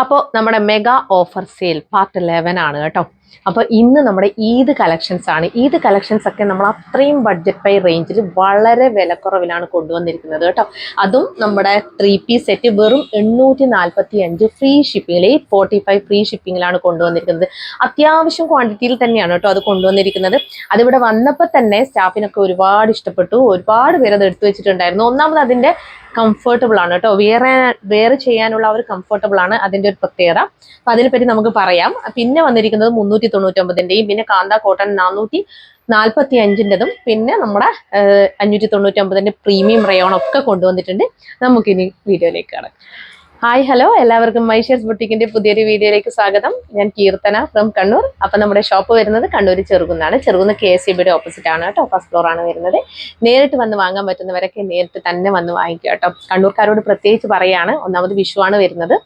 അപ്പോൾ നമ്മുടെ mega offer sale part 11 ആണ് കേട്ടോ. അപ്പോൾ ഇന്ന് നമ്മുടെ ഈദ് കളക്ഷൻസ് ആണ്. ഈദ് കളക്ഷൻസ് ഒക്കെ നമ്മൾ അത്രയും ബഡ്ജറ്റ് പൈ റേഞ്ചിൽ വളരെ വിലക്കുറവിലാണ് കൊണ്ടുവന്നിരിക്കുന്നത് കേട്ടോ. അതും നമ്മുടെ 3 പീസ് സെറ്റ് വെറും 845 ഫ്രീ ഷിപ്പിംഗിൽ 845 ഫ്രീ ഷിപ്പിംഗിലാണ് കൊണ്ടുവന്നിരിക്കുന്നത്. അത്യാവശ്യം ക്വാണ്ടിറ്റിയിൽ തന്നെയാണ് കേട്ടോ അത് കൊണ്ടുവന്നിരിക്കുന്നത്. അതിവിടെ വന്നപ്പോൾ തന്നെ സ്റ്റാഫിനൊക്കെ ഒരുപാട് ഇഷ്ടപ്പെട്ടു. ഒരുപാട് പേര് അത് എടുത്തു വെച്ചിട്ടുണ്ടായിരുന്നു. ഒന്നാമത് അതിൻ്റെ കംഫർട്ടബിൾ ആണ് കേട്ടോ. വേറെ ചെയ്യാനുള്ള ഒരു കംഫർട്ടബിൾ ആണ് അതിൻ്റെ ഒരു പ്രത്യേകത. അപ്പൊ അതിനെപ്പറ്റി നമുക്ക് പറയാം. പിന്നെ വന്നിരിക്കുന്നത് 399ൻ്റെയും പിന്നെ കാന്ത കോട്ടൺ 445ൻ്റെതും പിന്നെ നമ്മുടെ 599ൻ്റെ പ്രീമിയം റയോൺ ഒക്കെ കൊണ്ടുവന്നിട്ടുണ്ട്. നമുക്കിനി വീഡിയോയിലേക്ക് കടക്കാം. ഹായ് ഹലോ, എല്ലാവർക്കും മൈഷേഴ്സ് ബുട്ടിക്കിന്റെ പുതിയൊരു വീഡിയോയിലേക്ക് സ്വാഗതം. ഞാൻ കീർത്തന ഫ്രം കണ്ണൂർ. അപ്പൊ നമ്മുടെ ഷോപ്പ് വരുന്നത് കണ്ണൂർ ചെറുകുന്നാണ്. ചെറുകുന്ന് KSEBയുടെ ഓപ്പോസിറ്റ് ആണ് കേട്ടോ. ഫസ്റ്റ് ഫ്ലോർ ആണ് വരുന്നത്. നേരിട്ട് വന്ന് വാങ്ങാൻ പറ്റുന്നവരൊക്കെ നേരിട്ട് തന്നെ വന്ന് വാങ്ങിക്കുക കേട്ടോ. കണ്ണൂർക്കാരോട് പ്രത്യേകിച്ച് പറയാണ്, ഒന്നാമത് വിഷുവാണ് വരുന്നത്.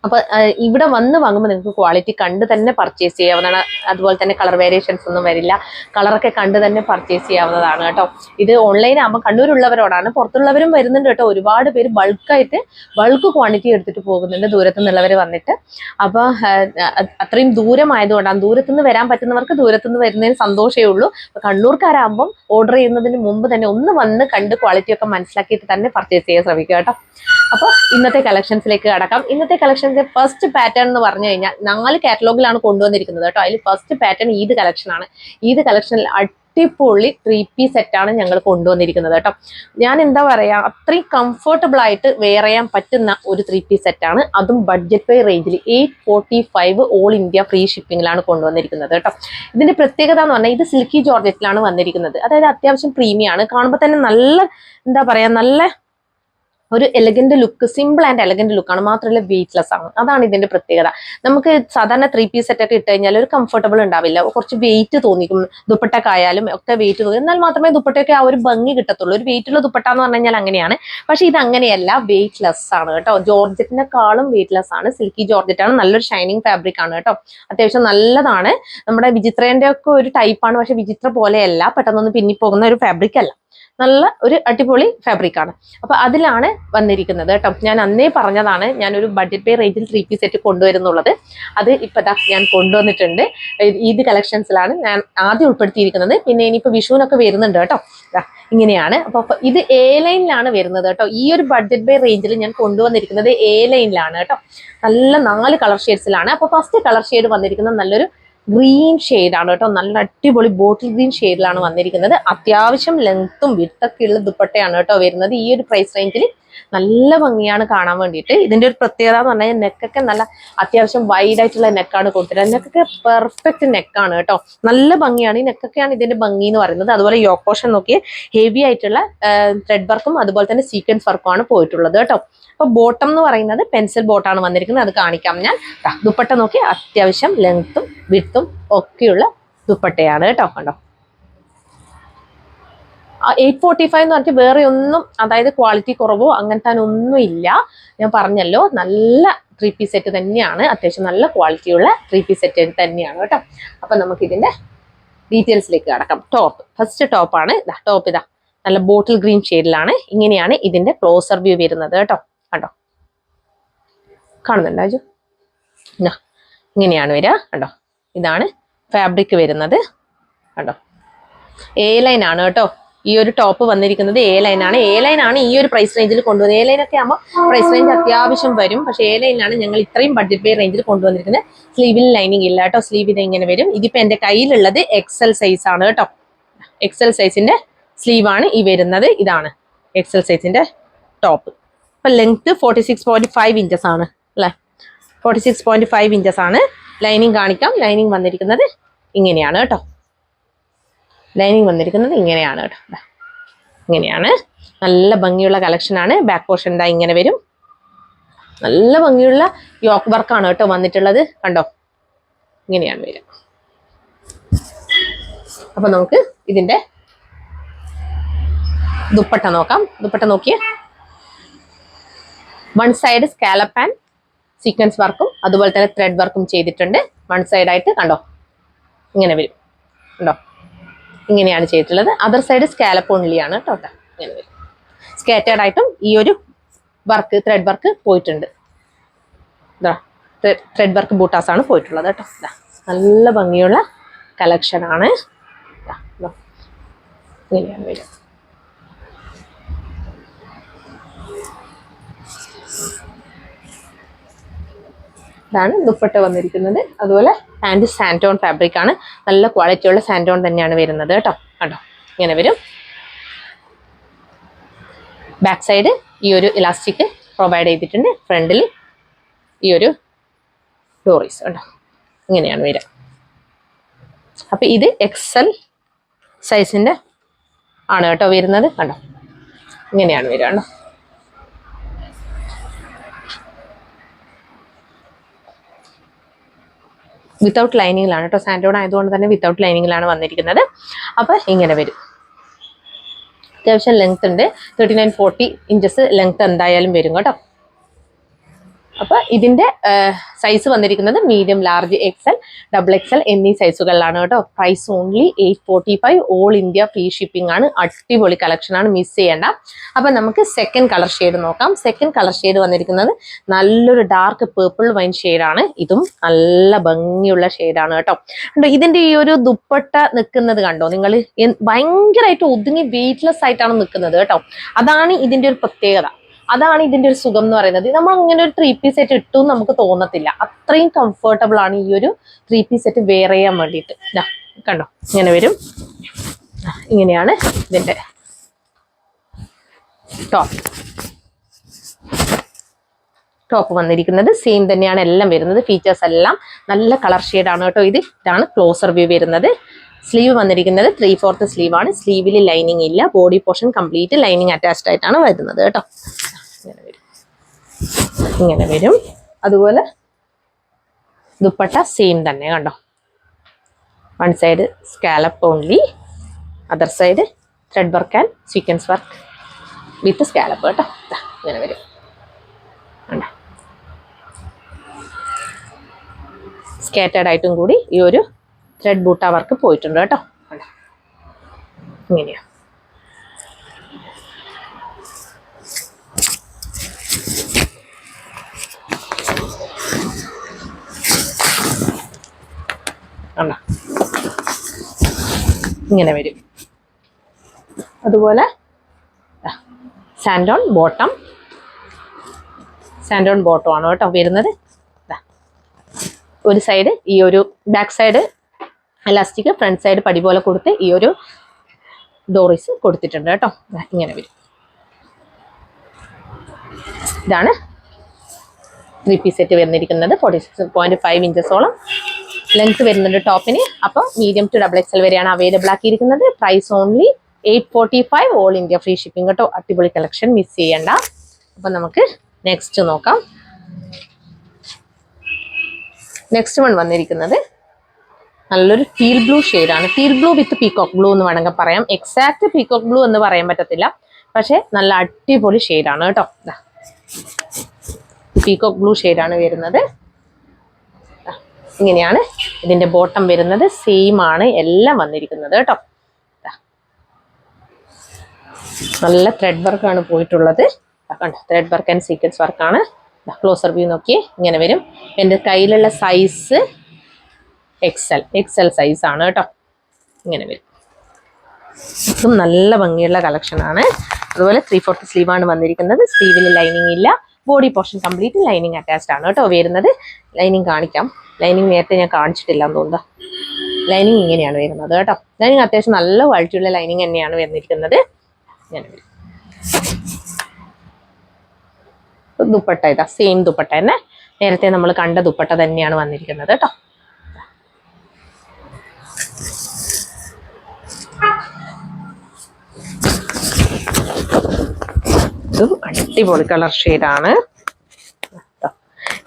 അപ്പൊ ഇവിടെ വന്ന് വാങ്ങുമ്പോൾ നിങ്ങൾക്ക് ക്വാളിറ്റി കണ്ട് തന്നെ പർച്ചേസ് ചെയ്യാവുന്നതാണ്. അതുപോലെ തന്നെ കളർ വേരിയേഷൻസ് ഒന്നും വരില്ല. കളറൊക്കെ കണ്ട് തന്നെ പർച്ചേസ് ചെയ്യാവുന്നതാണ് കേട്ടോ. ഇത് ഓൺലൈൻ ആകുമ്പോൾ കണ്ണൂരുള്ളവരോടാണ്. പുറത്തുള്ളവരും വരുന്നുണ്ട് കേട്ടോ. ഒരുപാട് പേര് ബൾക്ക് ക്വാണ്ടിറ്റി എടുത്തിട്ട് പോകുന്നുണ്ട് ദൂരത്തു നിന്നുള്ളവർ വന്നിട്ട്. അപ്പൊ അത്രയും ദൂരമായതുകൊണ്ടാണ്. ദൂരത്തുനിന്ന് വരാൻ പറ്റുന്നവർക്ക് ദൂരത്തുനിന്ന് വരുന്നതിന് സന്തോഷമേ ഉള്ളൂ. കണ്ണൂർക്കാരാകുമ്പം ഓർഡർ ചെയ്യുന്നതിന് മുമ്പ് തന്നെ ഒന്ന് വന്ന് കണ്ട് ക്വാളിറ്റി ഒക്കെ മനസ്സിലാക്കിയിട്ട് തന്നെ പർച്ചേസ് ചെയ്യാൻ ശ്രമിക്കുക കേട്ടോ. അപ്പോൾ ഇന്നത്തെ കളക്ഷൻസിലേക്ക് കടക്കാം. ഇന്നത്തെ കളക്ഷൻസിന്റെ ഫസ്റ്റ് പാറ്റേൺ എന്ന് പറഞ്ഞു കഴിഞ്ഞാൽ 4 കാറ്റലോഗിലാണ് കൊണ്ടുവന്നിരിക്കുന്നത് കേട്ടോ. അതിൽ ഫസ്റ്റ് പാറ്റേൺ ഈദ് കളക്ഷൻ ആണ്. ഈദ് കളക്ഷനിൽ അടിപൊളി 3 പീസ് സെറ്റാണ് ഞങ്ങൾ കൊണ്ടുവന്നിരിക്കുന്നത് കേട്ടോ. ഞാൻ എന്താ പറയാ, അത്രയും കംഫർട്ടബിൾ ആയിട്ട് വെയർ ചെയ്യാൻ പറ്റുന്ന ഒരു 3 പീസ് സെറ്റാണ്. അതും ബഡ്ജറ്റ് പൈ റേഞ്ചിൽ 845 ഓൾ ഇന്ത്യ ഫ്രീ ഷിപ്പിംഗിലാണ് കൊണ്ടുവന്നിരിക്കുന്നത് കേട്ടോ. ഇതിന്റെ പ്രത്യേകത എന്ന് പറഞ്ഞാൽ ഇത് സിൽക്കി ജോർജറ്റിലാണ് വന്നിരിക്കുന്നത്. അതായത് അത്യാവശ്യം പ്രീമിയം ആണ്. കാണുമ്പോൾ തന്നെ നല്ല എന്താ പറയാ, നല്ല ഒരു elegant look, simple and elegant ലുക്കാണ്. മാത്രമല്ല വെയിറ്റ്ലെസ് ആണ്. അതാണ് ഇതിന്റെ പ്രത്യേകത. നമുക്ക് സാധാരണ 3 പീസ് സെറ്റ് ഒക്കെ ഇട്ട് കഴിഞ്ഞാൽ ഒരു കംഫർട്ടബിൾ ഉണ്ടാവില്ല. കുറച്ച് വെയിറ്റ് തോന്നിക്കും. ദുപ്പട്ടക്കായാലും ഒക്കെ വെയിറ്റ് തോന്നി. എന്നാൽ മാത്രമേ ദുപ്പട്ടയൊക്കെ ആ ഒരു ഭംഗി കിട്ടത്തുള്ളൂ. ഒരു വെയിറ്റുള്ള ദുപ്പട്ട എന്ന് പറഞ്ഞു കഴിഞ്ഞാൽ അങ്ങനെയാണ്. പക്ഷെ ഇത് അങ്ങനെയല്ല, വെയിറ്റ്ലെസ് ആണ് കേട്ടോ. ജോർജറ്റിനെക്കാളും വെയിറ്റ്ലെസ് ആണ്. സിൽക്കി ജോർജറ്റ് ആണ്. നല്ലൊരു ഷൈനിങ് ഫാബ്രിക് ആണ് കേട്ടോ. അത്യാവശ്യം നല്ലതാണ്. നമ്മുടെ വിചിത്രേന്റെ ഒക്കെ ഒരു ടൈപ്പാണ്. പക്ഷെ വിചിത്ര പോലെയല്ല, പെട്ടെന്നൊന്നും പിന്നിപ്പോകുന്ന ഒരു ഫാബ്രിക് അല്ല. നല്ല ഒരു അടിപൊളി ഫാബ്രിക് ആണ്. അപ്പൊ അതിലാണ് വന്നിരിക്കുന്നത് കേട്ടോ. ഞാൻ അന്നേ പറഞ്ഞതാണ് ഞാനൊരു ബഡ്ജറ്റ് പേ റേഞ്ചിൽ 3 പീസ് സെറ്റ് കൊണ്ടുവരുന്നുള്ളത്. അത് ഇപ്പതാ ഞാൻ കൊണ്ടുവന്നിട്ടുണ്ട്. ഈദ് കളക്ഷൻസിലാണ് ഞാൻ ആദ്യം ഉൾപ്പെടുത്തിയിരിക്കുന്നത്. പിന്നെ ഇനിയിപ്പോ വിഷുവിനൊക്കെ വരുന്നുണ്ട് കേട്ടോ. ഇങ്ങനെയാണ്. അപ്പൊ ഇത് A ലൈനിലാണ് വരുന്നത് കേട്ടോ. ഈ ഒരു ബഡ്ജറ്റ് പേ റേഞ്ചിൽ ഞാൻ കൊണ്ടുവന്നിരിക്കുന്നത് A ലൈനിലാണ് കേട്ടോ. നല്ല 4 കളർ ഷെയ്ഡ്സിലാണ്. അപ്പൊ ഫസ്റ്റ് കളർ ഷെയ്ഡ് വന്നിരിക്കുന്നത് നല്ലൊരു ഗ്രീൻ ഷെയ്ഡാണ് കേട്ടോ. നല്ല അടിപൊളി ബോട്ടിൽ ഗ്രീൻ ഷെയ്ഡിലാണ് വന്നിരിക്കുന്നത്. അത്യാവശ്യം ലെങ്ത്തും വിഡ്ത്തൊക്കെ ഉള്ള ദുപ്പട്ടയാണ് കേട്ടോ വരുന്നത്. ഈ ഒരു പ്രൈസ് റേഞ്ചിൽ നല്ല ഭംഗിയാണ് കാണാൻ വേണ്ടിയിട്ട്. ഇതിന്റെ ഒരു പ്രത്യേകത എന്ന് പറഞ്ഞാൽ നെക്കൊക്കെ നല്ല അത്യാവശ്യം വൈഡ് ആയിട്ടുള്ള നെക്കാണ് കൊടുത്തിട്ടുള്ളത്. നെക്കൊക്കെ പെർഫെക്റ്റ് നെക്കാണ് കേട്ടോ. നല്ല ഭംഗിയാണ്. ഈ നെക്കൊക്കെയാണ് ഇതിന്റെ ഭംഗി എന്ന് പറയുന്നത്. അതുപോലെ യോക്ക് പോർഷൻ നോക്കിയേ, ഹെവി ആയിട്ടുള്ള ത്രെഡ് വർക്കും അതുപോലെ തന്നെ സീക്വൻസ് വർക്കും ആണ് പോയിട്ടുള്ളത് കേട്ടോ. അപ്പൊ ബോട്ടം എന്ന് പറയുന്നത് പെൻസിൽ ബോട്ടാണ് വന്നിരിക്കുന്നത്. അത് കാണിക്കാം ഞാൻ. ദുപ്പട്ട നോക്കി അത്യാവശ്യം ലെങ്ത്തും വിഡ്ത്തും ഒക്കെയുള്ള ദുപ്പട്ടയാണ് കേട്ടോ. കണ്ടോ, 845 എന്ന് പറഞ്ഞിട്ട് വേറെ ഒന്നും, അതായത് ക്വാളിറ്റി കുറവോ അങ്ങനത്തെ ഒന്നും ഇല്ല. ഞാൻ പറഞ്ഞല്ലോ, നല്ല 3 പീസ് സെറ്റ് തന്നെയാണ്. അത്യാവശ്യം നല്ല ക്വാളിറ്റിയുള്ള 3 പീസ് സെറ്റ് തന്നെയാണ് കേട്ടോ. അപ്പൊ നമുക്ക് ഇതിന്റെ ഡീറ്റെയിൽസിലേക്ക് കടക്കാം. ഫസ്റ്റ് ടോപ്പാണ്. ടോപ്പ് ഇതാ നല്ല ബോട്ടിൽ ഗ്രീൻ ഷെയ്ഡിലാണ്. ഇങ്ങനെയാണ് ഇതിന്റെ ക്ലോസർ വ്യൂ വരുന്നത് കേട്ടോ. കണ്ടോ, കാണുന്നുണ്ടോ? ഇങ്ങനെയാണ് വരിക. കണ്ടോ, ഇതാണ് ഫാബ്രിക് വരുന്നത്. കണ്ടോ, A ലൈൻ ആണ് കേട്ടോ. ഈ ഒരു ടോപ്പ് വന്നിരിക്കുന്നത് A ലൈൻ ആണ്. A ലൈൻ ആണ് ഈ ഒരു പ്രൈസ് റേഞ്ചിൽ കൊണ്ടുവന്നത്. A ലൈൻ ഒക്കെ ആകുമ്പോൾ പ്രൈസ് റേഞ്ച് അത്യാവശ്യം വരും. പക്ഷെ A ലൈനിലാണ് ഞങ്ങൾ ഇത്രയും ബഡ്ജറ്റ് പേ റേഞ്ചിൽ കൊണ്ടുവന്നിരിക്കുന്നത്. സ്ലീവിൽ ലൈനിങ് ഇല്ല കേട്ടോ. സ്ലീവ് ഇത് ഇങ്ങനെ വരും. ഇതിപ്പോ എന്റെ കയ്യിലുള്ളത് XL സൈസ് ആണ് കേട്ടോ. XL സൈസിന്റെ സ്ലീവ് ആണ് ഈ വരുന്നത്. ഇതാണ് XL സൈസിന്റെ ടോപ്പ്. അപ്പൊ ലെങ്ത് 46.5 ഇഞ്ചസ് ആണ് അല്ലെ. 46.5 ഇഞ്ചസ് ആണ്. ലൈനിങ് കാണിക്കാം. ലൈനിങ് വന്നിരിക്കുന്നത് ഇങ്ങനെയാണ് കേട്ടോ. ലൈനിങ് വന്നിരിക്കുന്നത് ഇങ്ങനെയാണ് കേട്ടോ. ഇങ്ങനെയാണ്. നല്ല ഭംഗിയുള്ള കളക്ഷനാണ്. ബാക്ക് പോർഷൻ എന്താ ഇങ്ങനെ വരും. നല്ല ഭംഗിയുള്ള യോക്ക് വർക്കാണ് കേട്ടോ വന്നിട്ടുള്ളത്. കണ്ടോ, ഇങ്ങനെയാണ് വരിക. അപ്പൊ നമുക്ക് ഇതിന്റെ ദുപ്പട്ട നോക്കാം. ദുപ്പട്ട നോക്കിയേ, 1 സൈഡ് സ്കാലപ്പ് ആൻഡ് സീക്വൻസ് വർക്കും അതുപോലെ തന്നെ ത്രെഡ് വർക്കും ചെയ്തിട്ടുണ്ട്. 1 സൈഡ് ആയിട്ട് കണ്ടോ ഇങ്ങനെ വരും. കണ്ടോ, ഇങ്ങനെയാണ് ചെയ്തിട്ടുള്ളത്. അതർ സൈഡ് സ്കാലപ്പ് ഓൺലി ആണ് കേട്ടോ. ഇങ്ങനെ വരും. സ്കാറ്റേർഡ് ആയിട്ടും ഈ ഒരു വർക്ക്, ത്രെഡ് വർക്ക് പോയിട്ടുണ്ട്. ത്രെഡ് വർക്ക് ബൂട്ടാസ് ആണ് പോയിട്ടുള്ളത് കേട്ടോ. നല്ല ഭംഗിയുള്ള കളക്ഷൻ ആണ്. ഇങ്ങനെയാണ് വരിക. ഇതാണ് ദുപ്പട്ട വന്നിരിക്കുന്നത്. അതുപോലെ പാൻറ് സാൻറ്റോൺ ഫാബ്രിക് ആണ്, നല്ല ക്വാളിറ്റിയുള്ള സാൻറ്റോൺ തന്നെയാണ് വരുന്നത് കേട്ടോ. കണ്ടോ ഇങ്ങനെ വരും. ബാക്ക് സൈഡ് ഈ ഒരു ഇലാസ്റ്റിക് പ്രൊവൈഡ് ചെയ്തിട്ടുണ്ട്. ഫ്രണ്ടിൽ ഈ ഒരു ഡോറീസ് കണ്ടോ, ഇങ്ങനെയാണ് വരിക. അപ്പൊ ഇത് XL സൈസിന്റെ ആണ് കേട്ടോ വരുന്നത്. കണ്ടോ ഇങ്ങനെയാണ് വരിക. കണ്ടോ വിത്തൗട്ട് ലൈനിങ്ങിലാണ് കേട്ടോ. സാൻഡോൺ ആയതുകൊണ്ട് തന്നെ വിത്തൗട്ട് ലൈനിങ്ങിലാണ് വന്നിരിക്കുന്നത്. അപ്പൊ ഇങ്ങനെ വരും. അത്യാവശ്യം ലെങ്ത് ഉണ്ട്, 39-40 ഇഞ്ചസ് ലെങ്ത് എന്തായാലും വരും കേട്ടോ. അപ്പൊ ഇതിന്റെ സൈസ് വന്നിരിക്കുന്നത് മീഡിയം, ലാർജ്, XL, XXL എന്നീ സൈസുകളിലാണ് കേട്ടോ. Price only 845. All India free shipping ആണ്. അടിപൊളി കളക്ഷൻ ആണ്, മിസ് ചെയ്യേണ്ട. അപ്പൊ നമുക്ക് സെക്കൻഡ് കളർ ഷെയ്ഡ് നോക്കാം. സെക്കൻഡ് കളർ ഷെയ്ഡ് വന്നിരിക്കുന്നത് നല്ലൊരു ഡാർക്ക് പേർപ്പിൾ വൈൻ ഷെയ്ഡാണ്. ഇതും നല്ല ഭംഗിയുള്ള ഷെയ്ഡാണ് കേട്ടോ. കണ്ടോ ഇതിന്റെ ഈ ഒരു ദുപ്പട്ട നിൽക്കുന്നത് കണ്ടോ നിങ്ങൾ, ഭയങ്കരമായിട്ട് ഒതുങ്ങി വെയിറ്റ്ലെസ് ആയിട്ടാണ് നിൽക്കുന്നത് കേട്ടോ. അതാണ് ഇതിന്റെ ഒരു പ്രത്യേകത, അതാണ് ഇതിന്റെ ഒരു സുഖം എന്ന് പറയുന്നത്. നമ്മൾ ഇങ്ങനെ ഒരു 3 പീസ് സെറ്റ് ഇട്ടു നമുക്ക് തോന്നത്തില്ല, അത്രയും കംഫർട്ടബിൾ ആണ് ഈ ഒരു 3 പീസ് സെറ്റ് വെയർ ചെയ്യാൻ വേണ്ടിയിട്ട്. കണ്ടോ ഇങ്ങനെ വരും. ഇങ്ങനെയാണ് ഇതിന്റെ ടോപ്പ് വന്നിരിക്കുന്നത്. സെയിം തന്നെയാണ് എല്ലാം വരുന്നത്. ഫീച്ചേഴ്സ് എല്ലാം നല്ല കളർ ഷെയ്ഡാണ് കേട്ടോ. ഇതാണ് ക്ലോസർ വ്യൂ വരുന്നത്. സ്ലീവ് വന്നിരിക്കുന്നത് 3/4 സ്ലീവ് ആണ്. സ്ലീവിൽ ലൈനിങ് ഇല്ല. Body portion complete lining attached ആയിട്ടാണ് വരുന്നത് കേട്ടോ. ഇങ്ങനെ വരും. അതുപോലെ ദുപ്പട്ട സെയിം തന്നെ കണ്ടോ. One side scallop only, other side thread work and sequence work with scallop കേട്ടോ. ഇങ്ങനെ വരും. കണ്ടോ സ്കാറ്റേഡ് ആയിട്ടും കൂടി ഈ ഒരു ത്രെഡ് ബൂട്ട വർക്ക് പോയിട്ടുണ്ട് കേട്ടോ. കണ്ടോ ഇങ്ങനെയാ. ഇങ്ങനെ വരും. അതുപോലെ സാൻഡോൺ ബോട്ടം ആണ് കേട്ടോ വരുന്നത്. ഒരു സൈഡ് ഈ ഒരു back side elastic, front side പടി പോലെ കൊടുത്ത് ഈ ഒരു ഡോറീസ് കൊടുത്തിട്ടുണ്ട് കേട്ടോ. ഇങ്ങനെ വരും. ഇതാണ് 3 പീസ് സെറ്റ് വരുന്നിരിക്കുന്നത്. 46.5 ഇഞ്ചസോളം ലെങ്ത് വരുന്നുണ്ട് ടോപ്പിന്. അപ്പോൾ മീഡിയം ടു XXL വരെയാണ് അവൈലബിൾ ആക്കിയിരിക്കുന്നത്. Price only 845. All India free shipping കേട്ടോ. അടിപൊളി കളക്ഷൻ, മിസ് ചെയ്യണ്ട. അപ്പൊ നമുക്ക് നെക്സ്റ്റ് നോക്കാം. നെക്സ്റ്റ് വൺ വന്നിരിക്കുന്നത് നല്ലൊരു ടീൽ ബ്ലൂ ഷെയ്ഡാണ്. ടീൽ ബ്ലൂ വിത്ത് പീകോക്ക് ബ്ലൂ എന്ന് വേണമെങ്കിൽ പറയാം. എക്സാക്ട് പീകോക്ക് ബ്ലൂ എന്ന് പറയാൻ പറ്റത്തില്ല, പക്ഷെ നല്ല അടിപൊളി ഷെയ്ഡാണ് കേട്ടോ. പീകോക്ക് ബ്ലൂ ഷെയ്ഡാണ് വരുന്നത്. ഇങ്ങനെയാണ് ഇതിന്റെ ബോട്ടം വരുന്നത്. സെയിം ആണ് എല്ലാം വന്നിരിക്കുന്നത് കേട്ടോ. നല്ല ത്രെഡ് വർക്കാണ് പോയിട്ടുള്ളത്. കണ്ടോ ത്രെഡ് വർക്ക് ആൻഡ് സീക്വൻസ് വർക്കാണ്. ക്ലോസർ വ്യൂ നോക്കിയേ. ഇങ്ങനെ വരും. എൻ്റെ കയ്യിലുള്ള സൈസ് XL സൈസ് ആണ് കേട്ടോ. ഇങ്ങനെ വരും. ഇതും നല്ല ഭംഗിയുള്ള കളക്ഷനാണ്. അതുപോലെ 3/4 സ്ലീവ് ആണ് വന്നിരിക്കുന്നത്. സ്ലീവിൽ ലൈനിങ് ഇല്ല. Body portion complete lining attached ആണ് കേട്ടോ വരുന്നത്. ലൈനിങ് കാണിക്കാം. ലൈനിങ് നേരത്തെ ഞാൻ കാണിച്ചിട്ടില്ല എന്ന് തോന്നുന്നു. ലൈനിങ് ഇങ്ങനെയാണ് വരുന്നത് കേട്ടോ. ലൈനിങ് അത്യാവശ്യം നല്ല ക്വാളിറ്റിയുള്ള ലൈനിങ് തന്നെയാണ് വന്നിരിക്കുന്നത്. ഇങ്ങനെ വരും. ദുപ്പട്ട ഇതാ സെയിം ദുപ്പട്ട തന്നെ, നേരത്തെ നമ്മൾ കണ്ട ദുപ്പട്ട തന്നെയാണ് വന്നിരിക്കുന്നത് കേട്ടോ. ഇതും അടിപൊളി കളർ ഷെയ്ഡാണ്.